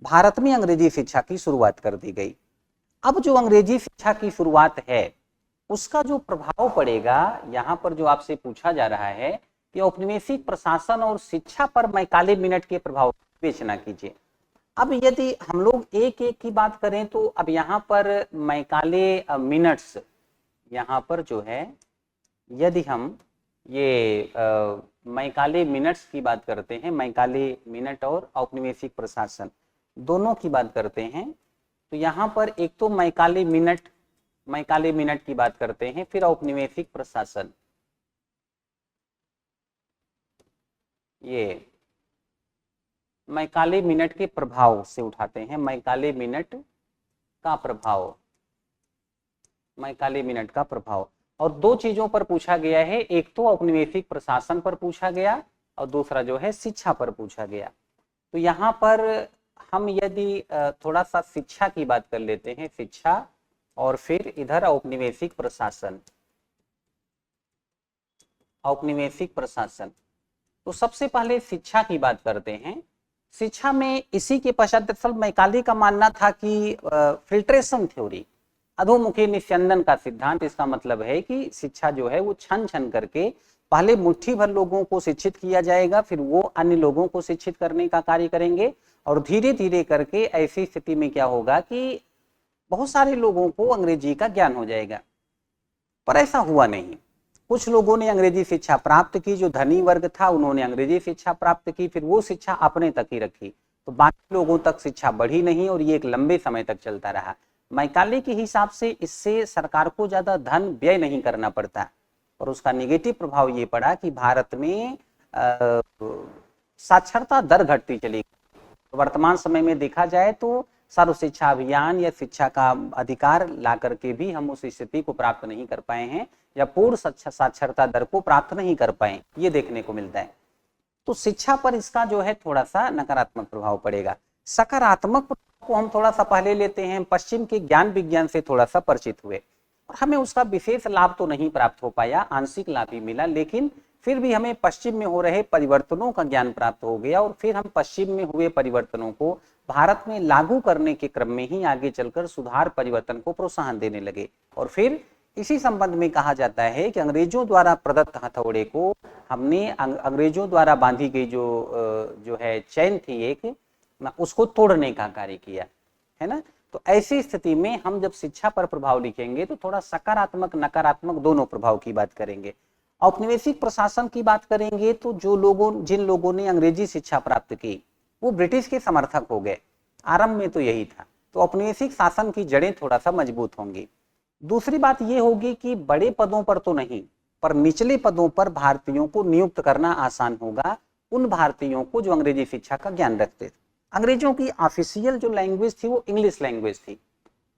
भारत में अंग्रेजी शिक्षा की शुरुआत कर दी गई। अब जो अंग्रेजी शिक्षा की शुरुआत है उसका जो प्रभाव पड़ेगा, यहाँ पर जो आपसे पूछा जा रहा है कि औपनिवेशिक प्रशासन और शिक्षा पर मैकाले मिनट के प्रभाव विवेचना कीजिए। अब यदि हम लोग एक एक की बात करें तो अब यहाँ पर मैकाले मिनट्स, यहाँ पर जो है यदि हम ये मैकाले मिनट्स की बात करते हैं, मैकाले मिनट और औपनिवेशिक प्रशासन दोनों की बात करते हैं, तो यहाँ पर एक तो मैकाले मिनट की बात करते हैं, फिर औपनिवेशिक प्रशासन। ये मैकाले मिनट के प्रभाव से उठाते हैं, मैकाले मिनट का प्रभाव, मैकाले मिनट का प्रभाव। और दो चीजों पर पूछा गया है, एक तो औपनिवेशिक प्रशासन पर पूछा गया और दूसरा जो है शिक्षा पर पूछा गया। तो यहाँ पर हम यदि थोड़ा सा शिक्षा की बात कर लेते हैं, शिक्षा और फिर इधर औपनिवेशिक प्रशासन, औपनिवेशिक प्रशासन। तो सबसे पहले शिक्षा की बात करते हैं। शिक्षा में इसी के पश्चात दरअसल मैकाले का मानना था कि फिल्ट्रेशन थ्योरी, अधोमुखी निस्यंदन का सिद्धांत, इसका मतलब है कि शिक्षा जो है वो छन छन करके पहले मुट्ठी भर लोगों को शिक्षित किया जाएगा, फिर वो अन्य लोगों को शिक्षित करने का कार्य करेंगे और धीरे धीरे करके ऐसी स्थिति में क्या होगा कि बहुत सारे लोगों को अंग्रेजी का ज्ञान हो जाएगा। पर ऐसा हुआ नहीं। कुछ लोगों ने अंग्रेजी शिक्षा प्राप्त की, जो धनी वर्ग था उन्होंने अंग्रेजी शिक्षा प्राप्त की, फिर वो शिक्षा अपने तक ही रखी, तो बाकी लोगों तक शिक्षा बढ़ी नहीं और ये एक लंबे समय तक चलता रहा। मैकाले के हिसाब से इससे सरकार को ज्यादा धन व्यय नहीं करना पड़ता और उसका नेगेटिव प्रभाव ये पड़ा कि भारत में साक्षरता दर घटती चली गई। वर्तमान समय में देखा जाए तो सर्व शिक्षा अभियान या शिक्षा का अधिकार ला करके भी हम उस स्थिति को प्राप्त नहीं कर पाए हैं या पूर्ण साक्षरता दर को प्राप्त नहीं कर पाए, ये देखने को मिलता है। तो शिक्षा पर इसका जो है थोड़ा सा नकारात्मक प्रभाव पड़ेगा। सकारात्मक को हम थोड़ा सा पहले लेते हैं। पश्चिम के ज्ञान विज्ञान से थोड़ा सा परिचित हुए और हमें उसका विशेष लाभ तो नहीं प्राप्त हो पाया, आंशिक लाभ ही मिला, लेकिन फिर भी हमें पश्चिम में हो रहे परिवर्तनों का ज्ञान प्राप्त हो गया और फिर हम पश्चिम में हुए परिवर्तनों को भारत में लागू करने के क्रम में ही आगे चलकर सुधार परिवर्तन को प्रोत्साहन देने लगे। और फिर इसी संबंध में कहा जाता है कि अंग्रेजों द्वारा प्रदत्त हथौड़े को हमने अंग्रेजों द्वारा बांधी गई जो है चैन थी एक, उसको तोड़ने का कार्य किया है ना। तो ऐसी स्थिति में हम जब शिक्षा पर प्रभाव लिखेंगे तो थोड़ा सकारात्मक नकारात्मक दोनों प्रभाव की बात करेंगे। औपनिवेशिक प्रशासन की बात करेंगे तो जिन लोगों ने अंग्रेजी शिक्षा प्राप्त की वो ब्रिटिश के समर्थक हो गए, आरंभ में तो यही था। तो औपनिवेशिक शासन की जड़ें थोड़ा सा मजबूत होंगी। दूसरी बात ये होगी कि बड़े पदों पर तो नहीं, पर निचले पदों पर भारतीयों को नियुक्त करना आसान होगा, उन भारतीयों को जो अंग्रेजी शिक्षा का ज्ञान रखते थे। अंग्रेजों की ऑफिशियल जो लैंग्वेज थी वो इंग्लिश लैंग्वेज थी।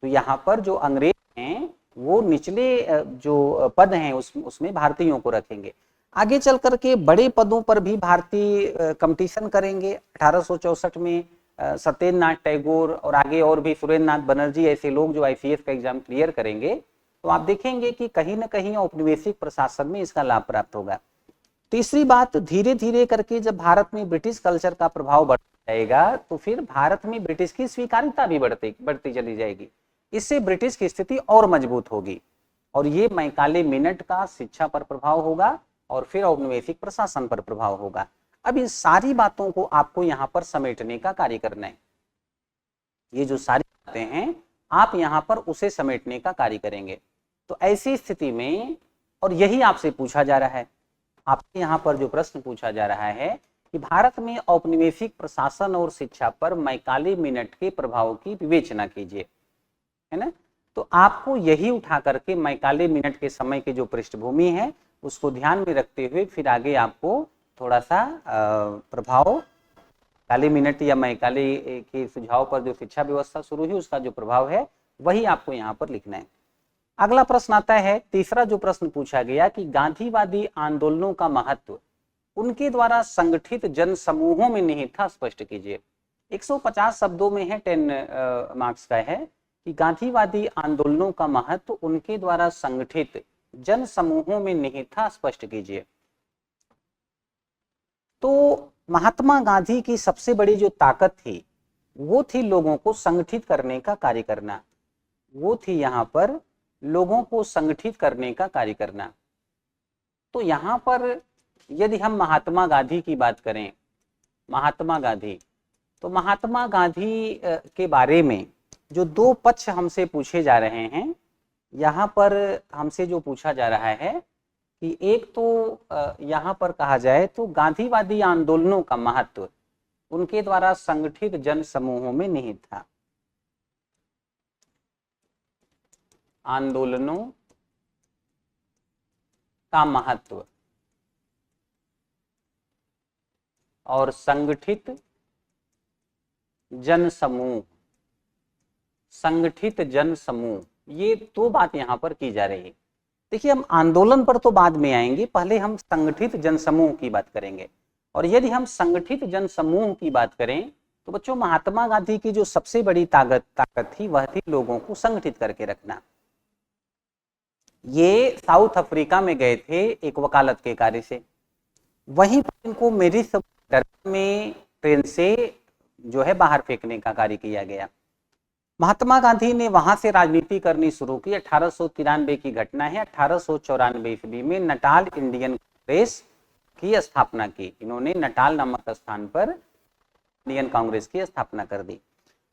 तो यहाँ पर जो अंग्रेज हैं वो निचले जो पद हैं उसमें भारतीयों को रखेंगे। आगे चल करके बड़े पदों पर भी भारतीय कंपटीशन करेंगे। 1864 में सत्येंद्र नाथ टैगोर और आगे और भी सुरेंद्र नाथ बनर्जी ऐसे लोग जो आईसीएस का एग्जाम क्लियर करेंगे, तो आप देखेंगे कि कहीं ना कहीं औपनिवेशिक प्रशासन में इसका लाभ प्राप्त होगा। तीसरी बात, धीरे धीरे करके जब भारत में ब्रिटिश कल्चर का प्रभाव बढ़ जाएगा तो फिर भारत में ब्रिटिश की स्वीकार्यता भी बढ़ती चली जाएगी। इससे ब्रिटिश की स्थिति और मजबूत होगी और ये मैकाले मिनट का शिक्षा पर प्रभाव होगा और फिर औपनिवेशिक प्रशासन पर प्रभाव होगा। अब इन सारी बातों को आपको यहाँ पर समेटने का कार्य करना है। ये जो सारी बातें हैं आप यहाँ पर उसे समेटने का कार्य करेंगे। तो ऐसी स्थिति में, और यही आपसे पूछा जा रहा है, आपसे यहाँ पर जो प्रश्न पूछा जा रहा है कि भारत में औपनिवेशिक प्रशासन और शिक्षा पर मैकाले मिनट के प्रभाव की विवेचना कीजिए, है ना। तो आपको यही उठा करके मैकाले मिनट के समय की जो पृष्ठभूमि है उसको ध्यान में रखते हुए फिर आगे आपको थोड़ा सा प्रभाव मैकाले मिनट या मैकाले के सुझाव पर जो शिक्षा व्यवस्था शुरू हुई उसका जो प्रभाव है वही आपको यहाँ पर लिखना है। अगला प्रश्न आता है, तीसरा जो प्रश्न पूछा गया कि गांधीवादी आंदोलनों का महत्व उनके द्वारा संगठित जन समूहों में निहित था, स्पष्ट कीजिए। 150 शब्दों में है, 10 मार्क्स का है कि गांधीवादी आंदोलनों का महत्व उनके द्वारा संगठित जन समूहों में निहित था, स्पष्ट कीजिए। तो महात्मा गांधी की सबसे बड़ी जो ताकत थी वो थी लोगों को संगठित करने का कार्य करना, वो थी यहाँ पर लोगों को संगठित करने का कार्य करना। तो यहाँ पर यदि हम महात्मा गांधी की बात करें, महात्मा गांधी, तो महात्मा गांधी के बारे में जो दो पक्ष हमसे पूछे जा रहे हैं, यहाँ पर हमसे जो पूछा जा रहा है कि एक तो यहाँ पर कहा जाए तो गांधीवादी आंदोलनों का महत्व उनके द्वारा संगठित जन समूहों में निहित था। आंदोलनों का महत्व और संगठित जन समूह, संगठित जन समूह, ये दो बात यहाँ पर की जा रही है। देखिए हम आंदोलन पर तो बाद में आएंगे, पहले हम संगठित जनसमूह की बात करेंगे। और यदि हम संगठित जनसमूह की बात करें तो बच्चों महात्मा गांधी की जो सबसे बड़ी ताकत थी वह थी लोगों को संगठित करके रखना। ये साउथ अफ्रीका में गए थे एक वकालत के कार्य से, वहीं पर इनको मेरी में ट्रेन से जो है बाहर फेंकने का कार्य किया गया। महात्मा गांधी ने वहां से राजनीति करनी शुरू की। 1893 की घटना है। 1894 ईस्वी में नटाल इंडियन कांग्रेस की स्थापना की। इन्होंने नटाल नामक स्थान पर इंडियन कांग्रेस की स्थापना कर दी।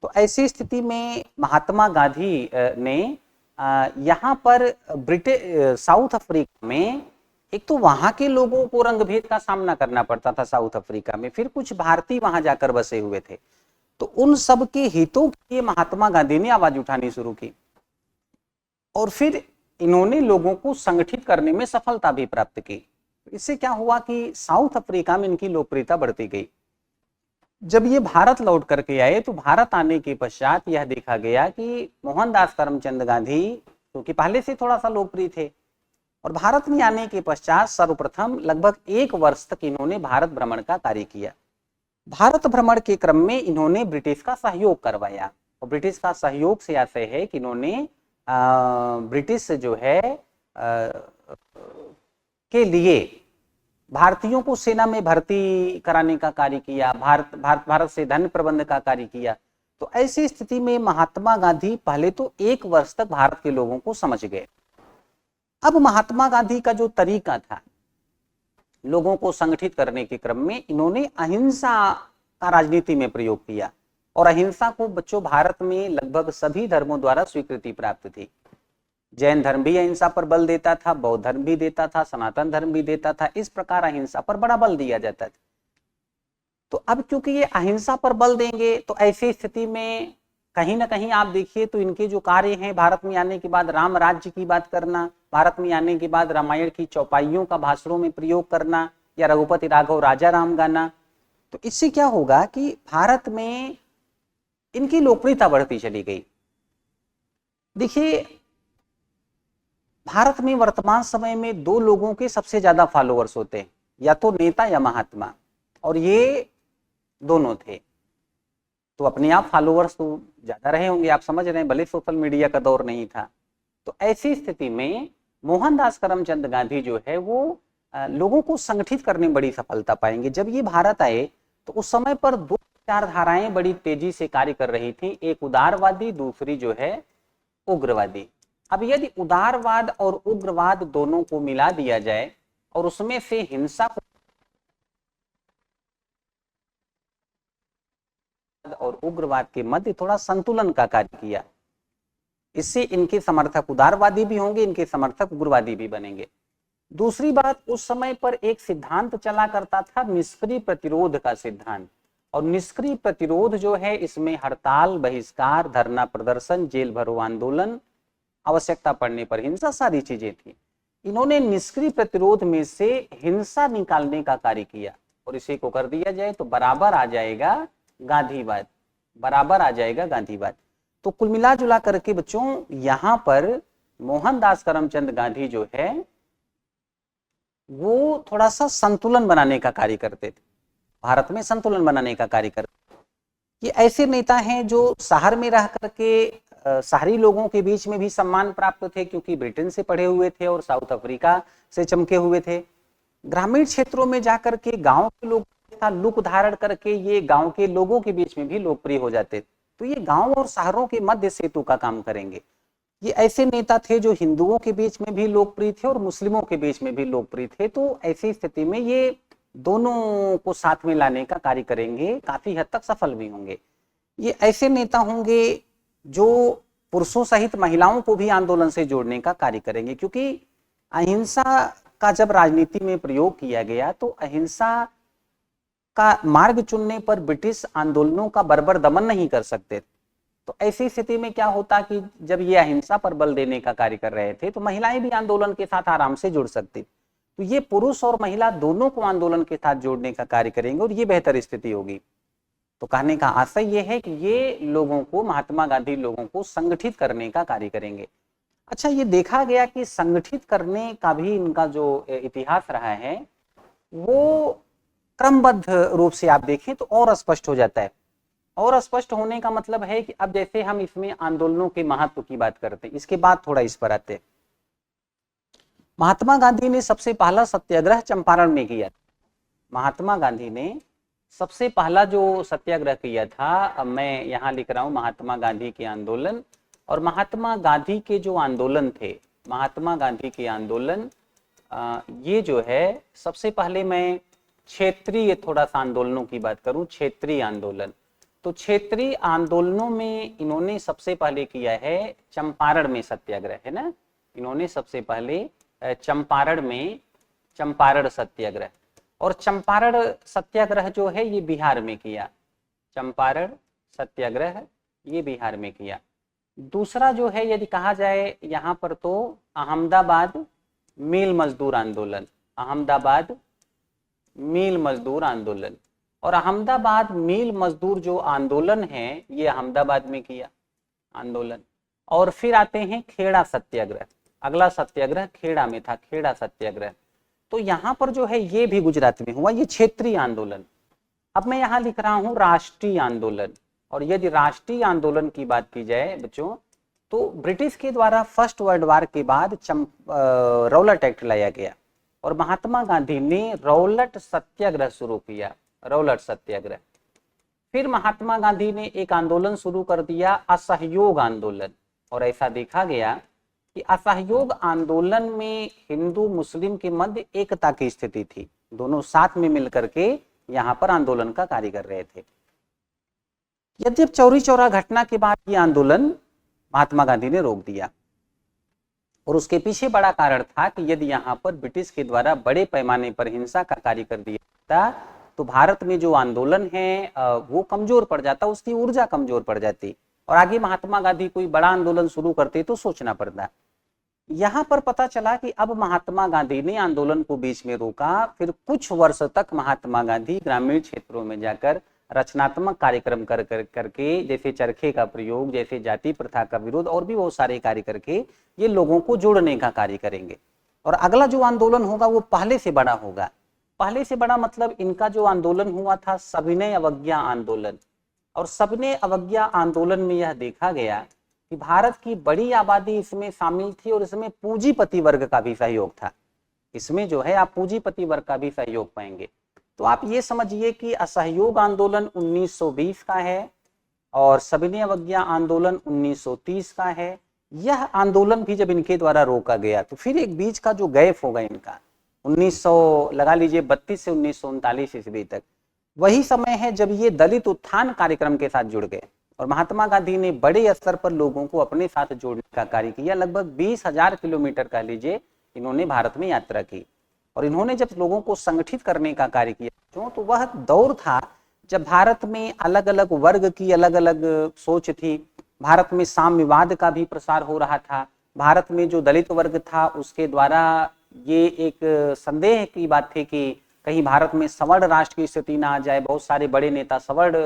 तो ऐसी स्थिति में महात्मा गांधी ने यहाँ पर साउथ अफ्रीका में एक तो वहां के लोगों को रंगभेद का सामना करना पड़ता था साउथ अफ्रीका में, फिर कुछ भारतीय वहां जाकर बसे हुए थे। तो उन सब के हितों के लिए महात्मा गांधी ने आवाज उठानी शुरू की और फिर इन्होंने लोगों को संगठित करने में सफलता भी प्राप्त की। इससे क्या हुआ कि साउथ अफ्रीका में इनकी लोकप्रियता बढ़ती गई। जब ये भारत लौट करके आए तो भारत आने के पश्चात यह देखा गया कि मोहनदास करमचंद गांधी क्योंकि पहले से थोड़ा सा लोकप्रिय थे और भारत में आने के पश्चात सर्वप्रथम लगभग 1 वर्ष तक इन्होंने भारत भ्रमण का कार्य किया। भारत भ्रमण के क्रम में इन्होंने ब्रिटिश का सहयोग करवाया और ब्रिटिश का सहयोग से आशय है कि इन्होंने ब्रिटिश जो है के लिए भारतीयों को सेना में भर्ती कराने का कार्य किया, भारत से धन प्रबंध का कार्य किया। तो ऐसी स्थिति में महात्मा गांधी पहले तो 1 वर्ष तक भारत के लोगों को समझ गए। अब महात्मा गांधी का जो तरीका था लोगों को संगठित करने के क्रम में, इन्होंने अहिंसा का राजनीति में प्रयोग किया और अहिंसा को बच्चों भारत में लगभग सभी धर्मों द्वारा स्वीकृति प्राप्त थी। जैन धर्म भी अहिंसा पर बल देता था, बौद्ध धर्म भी देता था, सनातन धर्म भी देता था। इस प्रकार अहिंसा पर बड़ा बल दिया जाता था। तो अब क्योंकि ये अहिंसा पर बल देंगे तो ऐसी स्थिति में कहीं ना कहीं आप देखिए तो इनके जो कार्य हैं, भारत में आने के बाद राम राज्य की बात करना, भारत में आने के बाद रामायण की चौपाइयों का भाषणों में प्रयोग करना या रघुपति राघव राजा राम गाना, तो इससे क्या होगा कि भारत में इनकी लोकप्रियता बढ़ती चली गई। देखिए भारत में वर्तमान समय में 2 लोगों के सबसे ज्यादा फॉलोअर्स होते हैं, या तो नेता या महात्मा, और ये दोनों थे। तो अपने आप फॉलोअर्स तो ज्यादा रहे होंगे, आप समझ रहे हैं, भले सोशल मीडिया का दौर नहीं था। तो ऐसी स्थिति में मोहनदास करमचंद गांधी जो है वो लोगों को संगठित करने में बड़ी सफलता पाएंगे। जब ये भारत आए तो उस समय पर 2 विचारधाराएं बड़ी तेजी से कार्य कर रही थी, एक उदारवादी, दूसरी जो है उग्रवादी। अब यदि उदारवाद और उग्रवाद दोनों को मिला दिया जाए और उसमें से हिंसा और उग्रवाद के मध्य थोड़ा संतुलन का कार्य किया, इससे इनके समर्थक उदारवादी भी होंगे, इनके समर्थक उग्रवादी भी बनेंगे। दूसरी बात, उस समय पर एक सिद्धांत चला करता था निष्क्रिय प्रतिरोध का सिद्धांत, और निष्क्रिय प्रतिरोध जो है इसमें हड़ताल, बहिष्कार, धरना प्रदर्शन, जेल भरो आंदोलन, आवश्यकता पड़ने पर हिंसा, सारी चीजें थी। इन्होंने निष्क्रिय प्रतिरोध में से हिंसा निकालने का कार्य किया और इसी को कर दिया जाए तो बराबर आ जाएगा गांधीवाद, बराबर आ जाएगा गांधीवाद। तो कुल मिला जुला करके बच्चों यहाँ पर मोहनदास करमचंद गांधी जो है वो थोड़ा सा संतुलन बनाने का कार्य करते थे, भारत में संतुलन बनाने का कार्य करते। ये ऐसे नेता हैं जो शहर में रह करके शहरी लोगों के बीच में भी सम्मान प्राप्त थे, क्योंकि ब्रिटेन से पढ़े हुए थे और साउथ अफ्रीका से चमके हुए थे। ग्रामीण क्षेत्रों में जाकर के गांव के लोग का लुक धारण करके ये गांव के लोगों के बीच में भी लोकप्रिय हो जाते। तो ये गांव और शहरों के मध्य सेतु का काम करेंगे। ये ऐसे नेता थे जो हिंदुओं के बीच में भी लोकप्रिय थे और मुस्लिमों के बीच में भी लोकप्रिय थे। तो ऐसी स्थिति में ये दोनों को साथ में लाने का कार्य करेंगे, काफी हद तक सफल भी होंगे। ये ऐसे नेता होंगे जो पुरुषों सहित महिलाओं को भी आंदोलन से जोड़ने का कार्य करेंगे, क्योंकि अहिंसा का जब राजनीति में प्रयोग किया गया तो अहिंसा का मार्ग चुनने पर ब्रिटिश आंदोलनों का बर्बर दमन नहीं कर सकते। तो ऐसी स्थिति में क्या होता कि जब ये अहिंसा पर बल देने का कार्य कर रहे थे तो महिलाएं भी आंदोलन के साथ आराम से जुड़ सकती। तो ये पुरुष और महिला दोनों को आंदोलन के साथ जोड़ने का कार्य करेंगे और ये बेहतर स्थिति होगी। तो कहने का आशय ये है कि ये लोगों को, महात्मा गांधी लोगों को संगठित करने का कार्य करेंगे। अच्छा, ये देखा गया कि संगठित करने का भी इनका जो इतिहास रहा है वो क्रमबद्ध रूप से आप देखें तो और स्पष्ट हो जाता है। और स्पष्ट होने का मतलब है कि अब जैसे हम इसमें आंदोलनों के महत्व की बात करते हैं, इसके बाद थोड़ा इस पर आते हैं। महात्मा गांधी ने सबसे पहला सत्याग्रह चंपारण में किया। महात्मा गांधी ने सबसे पहला जो सत्याग्रह किया था, अब मैं यहाँ लिख रहा हूँ महात्मा गांधी के आंदोलन, और महात्मा गांधी के जो आंदोलन थे, महात्मा गांधी के आंदोलन ये जो है, सबसे पहले मैं क्षेत्रीय थोड़ा सा आंदोलनों की बात करूं, क्षेत्रीय आंदोलन। तो क्षेत्रीय आंदोलनों में इन्होंने सबसे पहले किया है चंपारण में सत्याग्रह, है ना। इन्होंने सबसे पहले चंपारण में, चंपारण सत्याग्रह, और चंपारण सत्याग्रह जो है ये बिहार में किया। चंपारण सत्याग्रह ये बिहार में किया। दूसरा जो है यदि कहा जाए यहाँ पर तो अहमदाबाद मिल मजदूर आंदोलन, अहमदाबाद मिल मजदूर आंदोलन। और अहमदाबाद मिल मजदूर जो आंदोलन है ये अहमदाबाद में किया आंदोलन। और फिर आते हैं खेड़ा सत्याग्रह, अगला सत्याग्रह खेड़ा में था, खेड़ा सत्याग्रह। तो यहाँ पर जो है ये भी गुजरात में हुआ, ये क्षेत्रीय आंदोलन। अब मैं यहाँ लिख रहा हूँ राष्ट्रीय आंदोलन। और यदि राष्ट्रीय आंदोलन की बात की जाए बच्चों, तो ब्रिटिश के द्वारा फर्स्ट वर्ल्ड वार के बाद रौलट एक्ट लाया गया और महात्मा गांधी ने रौलट सत्याग्रह शुरू किया, रौलट सत्याग्रह। फिर महात्मा गांधी ने एक आंदोलन शुरू कर दिया, असहयोग आंदोलन। और ऐसा देखा गया कि असहयोग आंदोलन में हिंदू मुस्लिम के मध्य एकता की स्थिति थी, दोनों साथ में मिलकर के यहाँ पर आंदोलन का कार्य कर रहे थे। यद्यप चौरी चौरा घटना के बाद ये आंदोलन महात्मा गांधी ने रोक दिया, और उसके पीछे बड़ा कारण था कि यदि यहाँ पर ब्रिटिश के द्वारा बड़े पैमाने पर हिंसा का कार्य कर दिया जाता तो भारत में जो आंदोलन है वो कमजोर पड़ जाता, उसकी ऊर्जा कमजोर पड़ जाती, और आगे महात्मा गांधी कोई बड़ा आंदोलन शुरू करते तो सोचना पड़ता। यहाँ पर पता चला कि अब महात्मा गांधी ने आंदोलन को बीच में रोका। फिर कुछ वर्ष तक महात्मा गांधी ग्रामीण क्षेत्रों में जाकर रचनात्मक कार्यक्रम करके, जैसे चरखे का प्रयोग, जैसे जाति प्रथा का विरोध, और भी बहुत सारे कार्य करके ये लोगों को जोड़ने का कार्य करेंगे। और अगला जो आंदोलन होगा वो पहले से बड़ा होगा। पहले से बड़ा मतलब इनका जो आंदोलन हुआ था सविनय अवज्ञा आंदोलन। और सविनय अवज्ञा आंदोलन में यह देखा गया कि भारत की बड़ी आबादी इसमें शामिल थी, और इसमें पूंजीपति वर्ग का भी सहयोग था। इसमें जो है आप पूंजीपति वर्ग का भी सहयोग पाएंगे। तो आप ये समझिए कि असहयोग आंदोलन 1920 का है और सविनय अवज्ञा आंदोलन 1930 का है। यह आंदोलन भी जब इनके द्वारा रोका गया तो फिर एक बीच का जो गैप होगा इनका 1900 लगा लीजिए 32 से 1939 ईस्वी तक, वही समय है जब ये दलित उत्थान कार्यक्रम के साथ जुड़ गए, और महात्मा गांधी ने बड़े स्तर पर लोगों को अपने साथ जोड़ने का कार्य किया। लगभग 20,000 किलोमीटर कह लीजिए इन्होंने भारत में यात्रा की, और इन्होंने जब लोगों को संगठित करने का कार्य किया तो वह दौर था जब भारत में अलग अलग वर्ग की अलग अलग सोच थी। भारत में साम्यवाद का भी प्रसार हो रहा था। भारत में जो दलित वर्ग था उसके द्वारा ये एक संदेह की बात थी कि कहीं भारत में सवर्ण राष्ट्र की स्थिति ना आ जाए। बहुत सारे बड़े नेता सवर्ण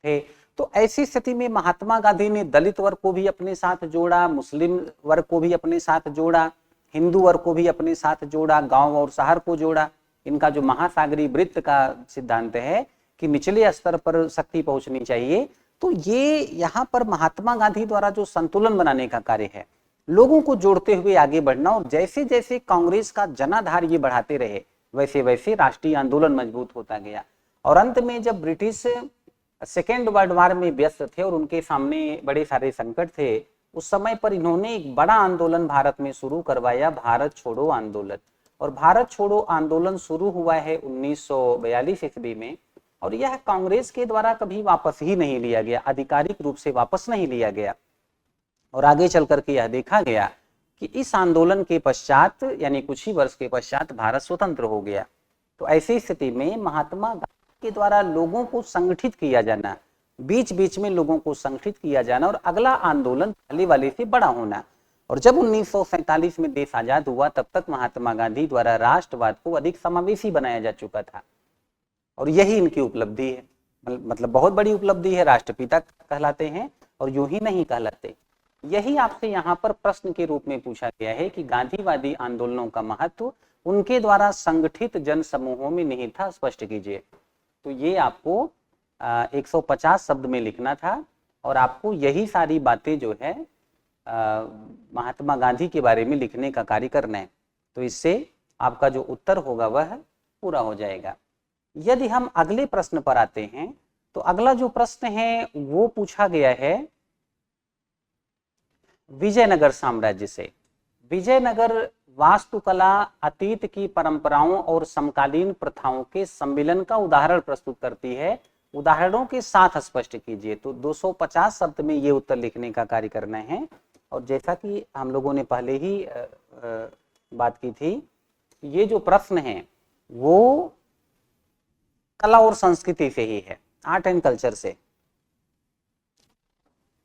थे, तो ऐसी स्थिति में महात्मा गांधी ने दलित वर्ग को भी अपने साथ जोड़ा, मुस्लिम वर्ग को भी अपने साथ जोड़ा, हिंदू वर्ग को भी अपने साथ जोड़ा, गांव और शहर को जोड़ा। इनका जो महासागरीय वृत्त का सिद्धांत है कि निचले स्तर पर शक्ति पहुंचनी चाहिए, तो ये यहाँ पर महात्मा गांधी द्वारा जो संतुलन बनाने का कार्य है, लोगों को जोड़ते हुए आगे बढ़ना। और जैसे जैसे कांग्रेस का जनाधार ये बढ़ाते रहे वैसे वैसे राष्ट्रीय आंदोलन मजबूत होता गया। और अंत में जब ब्रिटिश सेकेंड वर्ल्ड वार में व्यस्त थे और उनके सामने बड़े सारे संकट थे, उस समय पर इन्होंने एक बड़ा आंदोलन भारत में शुरू करवाया, भारत छोड़ो आंदोलन। और भारत छोड़ो आंदोलन शुरू हुआ है 1942 ईस्वी में, और यह कांग्रेस के द्वारा कभी वापस ही नहीं लिया गया, आधिकारिक रूप से वापस नहीं लिया गया। और आगे चल करके यह देखा गया कि इस आंदोलन के पश्चात यानी कुछ ही वर्ष के पश्चात भारत स्वतंत्र हो गया। तो ऐसी स्थिति में महात्मा गांधी के द्वारा लोगों को संगठित किया जाना, बीच बीच में लोगों को संगठित किया जाना, और अगला आंदोलन पहले वाले से बड़ा होना। और जब 1947 में देश आजाद हुआ तब तक महात्मा गांधी द्वारा राष्ट्रवाद को अधिक समावेशी बनाया जा चुका था, और यही इनकी उपलब्धि है। मतलब बहुत बड़ी उपलब्धि है, राष्ट्रपिता कहलाते हैं और यूं ही नहीं कहलाते। यही आपसे यहाँ पर प्रश्न के रूप में पूछा गया है कि गांधीवादी आंदोलनों का महत्व उनके द्वारा संगठित जन समूहों में नहीं था, स्पष्ट कीजिए। तो ये आपको 150 शब्द में लिखना था, और आपको यही सारी बातें जो है महात्मा गांधी के बारे में लिखने का कार्य करना है। तो इससे आपका जो उत्तर होगा वह पूरा हो जाएगा। यदि हम अगले प्रश्न पर आते हैं तो अगला जो प्रश्न है वो पूछा गया है विजयनगर साम्राज्य से। विजयनगर वास्तुकला अतीत की परंपराओं और समकालीन प्रथाओं के सम्मिलन का उदाहरण प्रस्तुत करती है। उदाहरणों के साथ स्पष्ट कीजिए। तो 250 शब्द में ये उत्तर लिखने का कार्य करना है। और जैसा कि हम लोगों ने पहले ही बात की थी, ये जो प्रश्न है वो कला और संस्कृति से ही है, आर्ट एंड कल्चर से।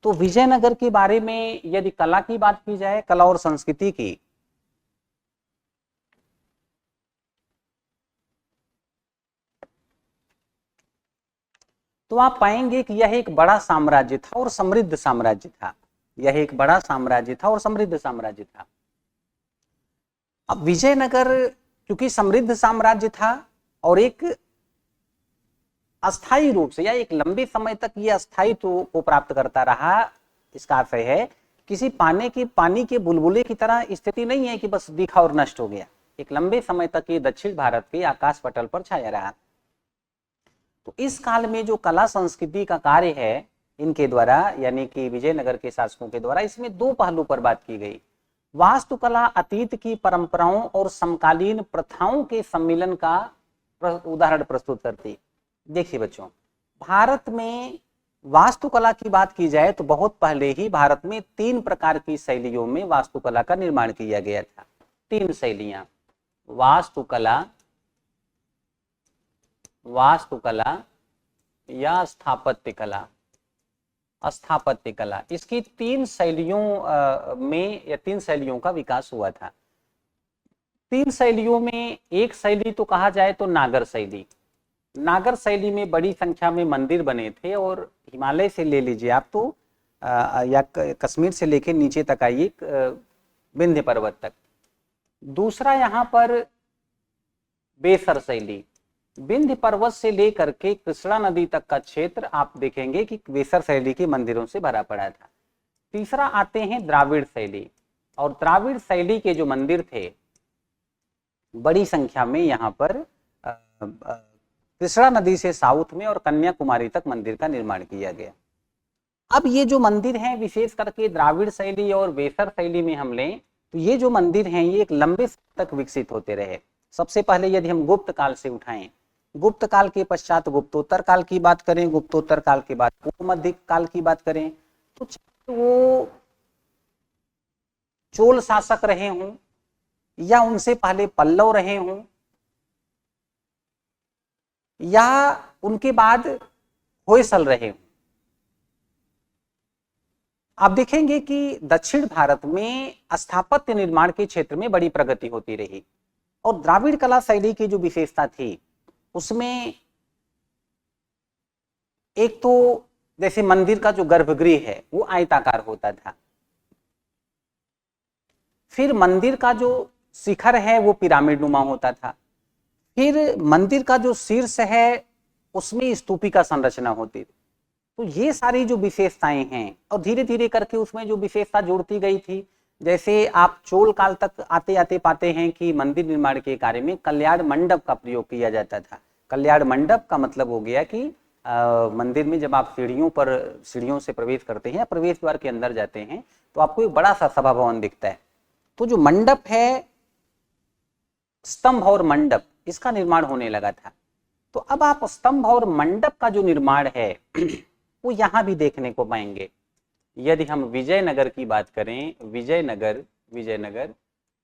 तो विजयनगर के बारे में यदि कला की बात की जाए, कला और संस्कृति की, तो आप पाएंगे कि यह एक बड़ा साम्राज्य था और समृद्ध साम्राज्य था। यह एक बड़ा साम्राज्य था और समृद्ध साम्राज्य था। अब विजयनगर क्योंकि समृद्ध साम्राज्य था और एक अस्थायी रूप से या एक लंबे समय तक यह अस्थायित्व को प्राप्त करता रहा, इसका अर्थ है किसी पानी के बुलबुले की तरह स्थिति नहीं है कि बस दिखा और नष्ट हो गया। एक लंबे समय तक ये दक्षिण भारत के आकाश पटल पर छाया रहा। तो इस काल में जो कला संस्कृति का कार्य है इनके द्वारा, यानी कि विजयनगर के शासकों के द्वारा, इसमें दो पहलू पर बात की गई। वास्तुकला अतीत की परंपराओं और समकालीन प्रथाओं के सम्मिलन का उदाहरण प्रस्तुत करती। देखिए बच्चों, भारत में वास्तुकला की बात की जाए तो बहुत पहले ही भारत में 3 प्रकार की शैलियों में वास्तुकला का निर्माण किया गया था। 3 शैलियां, वास्तुकला, वास्तुकला या स्थापत्य कला। स्थापत्य कला, इसकी 3 शैलियों में या 3 शैलियों का विकास हुआ था। 3 शैलियों में एक शैली तो कहा जाए तो नागर शैली। नागर शैली में बड़ी संख्या में मंदिर बने थे और हिमालय से ले लीजिए आप तो या कश्मीर से लेकर नीचे तक आइए विंध्य पर्वत तक। दूसरा यहाँ पर बेसर शैली, विंध्य पर्वत से लेकर के कृष्णा नदी तक का क्षेत्र आप देखेंगे कि बेसर शैली के मंदिरों से भरा पड़ा था। तीसरा आते हैं द्राविड़ शैली, और द्राविड़ शैली के जो मंदिर थे बड़ी संख्या में यहाँ पर कृष्णा नदी से साउथ में और कन्याकुमारी तक मंदिर का निर्माण किया गया। अब ये जो मंदिर हैं विशेष करके द्राविड़ शैली और बेसर शैली में हम लें तो ये जो मंदिर हैं ये एक लंबे समय तक विकसित होते रहे। सबसे पहले यदि हम गुप्त काल से उठाएं, गुप्त काल के पश्चात गुप्तोत्तर काल की बात करें, गुप्तोत्तर काल के बाद पूर्व मध्य काल की बात करें, तो वो चोल शासक रहे हों या उनसे पहले पल्लव रहे हों या उनके बाद होयसल रहे हों, आप देखेंगे कि दक्षिण भारत में स्थापत्य निर्माण के क्षेत्र में बड़ी प्रगति होती रही। और द्राविड़ कला शैली की जो विशेषता थी उसमें एक तो जैसे मंदिर का जो गर्भगृह है वो आयताकार होता था, फिर मंदिर का जो शिखर है वो पिरामिड नुमा होता था, फिर मंदिर का जो शीर्ष है उसमें स्तूपिका संरचना होती थी। तो ये सारी जो विशेषताएं हैं और धीरे धीरे करके उसमें जो विशेषता जोड़ती गई थी, जैसे आप चोल काल तक आते आते पाते हैं कि मंदिर निर्माण के कार्य में कल्याण मंडप का प्रयोग किया जाता था। कल्याण मंडप का मतलब हो गया कि मंदिर में जब आप सीढ़ियों से प्रवेश करते हैं, प्रवेश द्वार के अंदर जाते हैं तो आपको एक बड़ा सा सभा भवन दिखता है। तो जो मंडप है, स्तंभ और मंडप, इसका निर्माण होने लगा था। तो अब आप स्तंभ और मंडप का जो निर्माण है वो यहाँ भी देखने को पाएंगे। यदि हम विजयनगर की बात करें, विजयनगर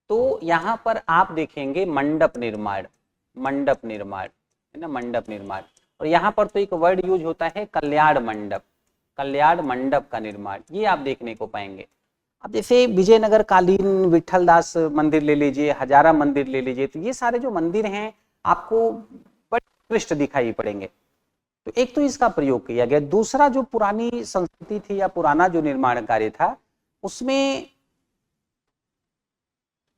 तो यहाँ पर आप देखेंगे मंडप निर्माण है ना, मंडप निर्माण। और यहाँ पर तो एक वर्ड यूज होता है कल्याण मंडप का निर्माण, ये आप देखने को पाएंगे। अब जैसे विजयनगर कालीन विठल दास मंदिर ले लीजिए, हजारा मंदिर ले लीजिए, तो ये सारे जो मंदिर हैं आपको बड़े उत्कृष्ट दिखाई पड़ेंगे। तो एक तो इसका प्रयोग किया गया। दूसरा, जो पुरानी संस्कृति थी या पुराना जो निर्माण कार्य था उसमें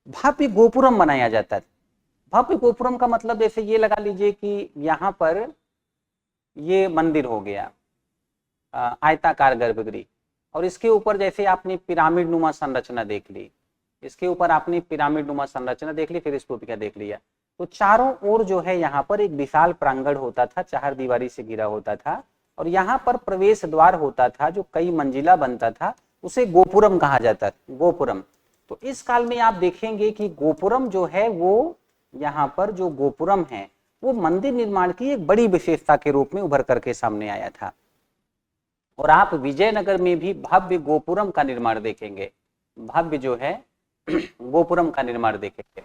भव्य गोपुरम बनाया जाता था। भव्य गोपुरम का मतलब जैसे ये लगा लीजिए कि यहाँ पर ये मंदिर हो गया आयताकार गर्भगृह, और इसके ऊपर जैसे आपने पिरामिड नुमा संरचना देख ली, इसके ऊपर आपने पिरामिड नुमा संरचना देख ली, फिर स्तूपिका देख लिया, तो चारों ओर जो है यहाँ पर एक विशाल प्रांगण होता था, चार दीवारी से घिरा होता था, और यहाँ पर प्रवेश द्वार होता था जो कई मंजिला बनता था, उसे गोपुरम कहा जाता था, गोपुरम। तो इस काल में आप देखेंगे कि गोपुरम जो है वो यहाँ पर जो गोपुरम है वो मंदिर निर्माण की एक बड़ी विशेषता के रूप में उभर करके सामने आया था। और आप विजयनगर में भी भव्य गोपुरम का निर्माण देखेंगे, भव्य जो है गोपुरम का निर्माण देखेंगे।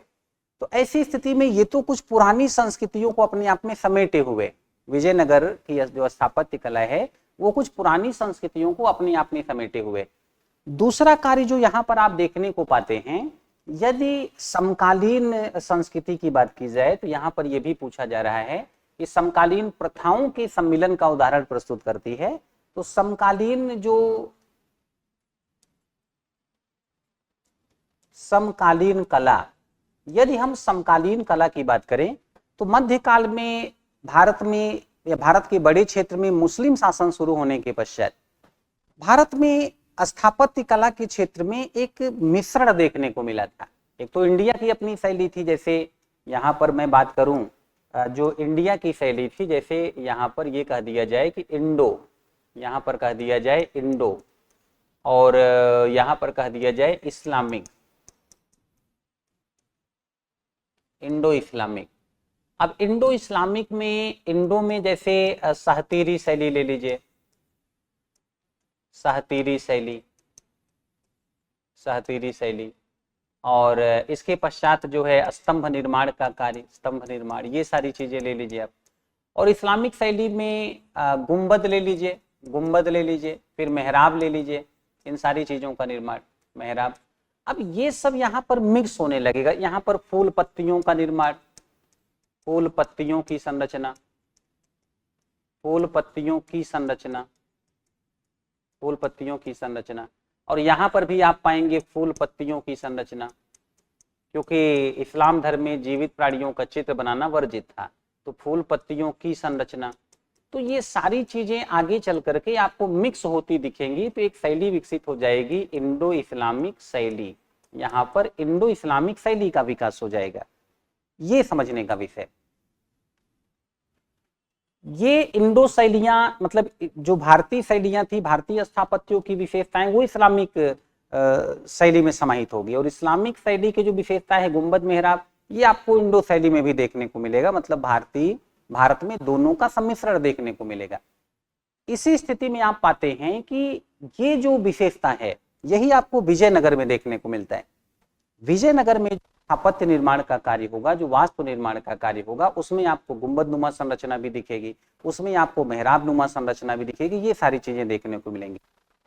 तो ऐसी स्थिति में ये तो कुछ पुरानी संस्कृतियों को अपने आप में समेटे हुए, विजयनगर की जो स्थापत्य कला है वो कुछ पुरानी संस्कृतियों को अपने आप में समेटे हुए। दूसरा कार्य जो यहाँ पर आप देखने को पाते हैं, यदि समकालीन संस्कृति की बात की जाए तो यहाँ पर यह भी पूछा जा रहा है कि समकालीन प्रथाओं के सम्मिलन का उदाहरण प्रस्तुत करती है। तो समकालीन कला, यदि हम समकालीन कला की बात करें तो मध्यकाल में भारत के बड़े क्षेत्र में मुस्लिम शासन शुरू होने के पश्चात भारत में स्थापत्य कला के क्षेत्र में एक मिश्रण देखने को मिला था। एक तो इंडिया की अपनी शैली थी, जैसे यहाँ पर मैं बात करूं जो इंडिया की शैली थी, जैसे यहाँ पर ये कह दिया जाए कि इंडो, यहाँ पर कह दिया जाए इंडो, और यहाँ पर कह दिया जाए इस्लामिक, इंडो इस्लामिक। अब इंडो इस्लामिक में, इंडो में जैसे सहतीरी शैली ले लीजिए, सहतीरी शैली, सहतीरी शैली, और इसके पश्चात जो है स्तंभ निर्माण का कार्य, स्तंभ निर्माण, ये सारी चीजें ले लीजिए आप। और इस्लामिक शैली में गुंबद ले लीजिए, गुंबद ले लीजिए, फिर मेहराब ले लीजिए, इन सारी चीजों का निर्माण, मेहराब। अब ये सब यहाँ पर मिक्स होने लगेगा। यहाँ पर फूल पत्तियों का निर्माण, फूल पत्तियों की संरचना, फूल पत्तियों की संरचना, फूल पत्तियों की संरचना, और यहाँ पर भी आप पाएंगे फूल पत्तियों की संरचना, क्योंकि इस्लाम धर्म में जीवित प्राणियों का चित्र बनाना वर्जित था, तो फूल पत्तियों की संरचना। तो ये सारी चीजें आगे चल करके आपको मिक्स होती दिखेंगी, तो एक शैली विकसित हो जाएगी, इंडो इस्लामिक शैली। यहाँ पर इंडो इस्लामिक शैली का विकास हो जाएगा, ये समझने का विषय। ये इंडो शैलियां, मतलब जो भारतीय शैलियां थी, भारतीय स्थापत्यों की विशेषताएं, वो इस्लामिक शैली में समाहित होगी, और इस्लामिक शैली की जो विशेषता है गुंबद मेहराब, ये आपको इंडो शैली में भी देखने को मिलेगा, मतलब भारत में दोनों का सम्मिश्रण देखने को मिलेगा। इसी स्थिति में आप पाते हैं कि ये जो विशेषता है यही आपको विजयनगर में देखने को मिलता है। विजयनगर में स्थापत्य निर्माण का कार्य होगा, जो वास्तु निर्माण का कार्य होगा, उसमें आपको गुंबद नुमा संरचना भी दिखेगी, उसमें आपको मेहराब नुमा संरचना भी दिखेगी, ये सारी चीजें देखने को मिलेंगी।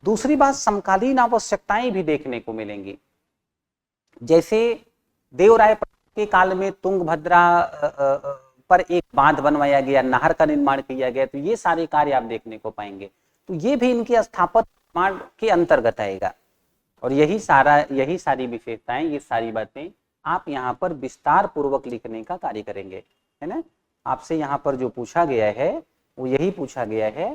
दूसरी बात, समकालीन आवश्यकताएं भी देखने को मिलेंगी। जैसे देवराय के काल में तुंगभद्रा पर एक बांध बनवाया गया, नहर का निर्माण किया गया, तो ये सारे कार्य आप देखने को पाएंगे, तो ये भी इनके स्थापत्य निर्माण के अंतर्गत आएगा। और यही सारी विशेषताएं, ये सारी बातें आप यहाँ पर विस्तार पूर्वक लिखने का कार्य करेंगे, है ना। आपसे यहाँ पर जो पूछा गया है वो यही पूछा गया है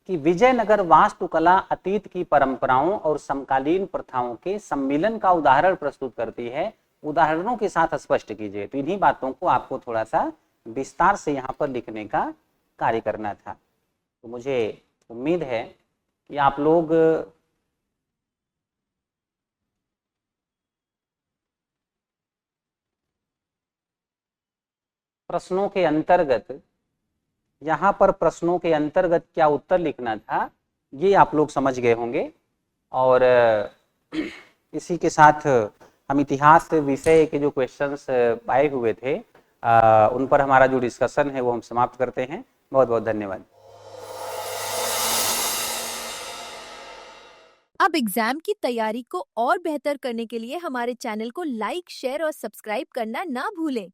कि विजयनगर वास्तुकला अतीत की परंपराओं और समकालीन प्रथाओं के सम्मिलन का उदाहरण प्रस्तुत करती है, उदाहरणों के साथ स्पष्ट कीजिए। तो इन्हीं बातों को आपको थोड़ा सा विस्तार से यहाँ पर लिखने का कार्य करना था। तो मुझे उम्मीद है कि आप लोग प्रश्नों के अंतर्गत, यहाँ पर प्रश्नों के अंतर्गत क्या उत्तर लिखना था ये आप लोग समझ गए होंगे। और इसी के साथ हम इतिहास विषय के जो क्वेश्चंस आए हुए थे उन पर हमारा जो डिस्कशन है वो हम समाप्त करते हैं। बहुत बहुत धन्यवाद। अब एग्जाम की तैयारी को और बेहतर करने के लिए हमारे चैनल को लाइक, शेयर और सब्सक्राइब करना ना भूलें।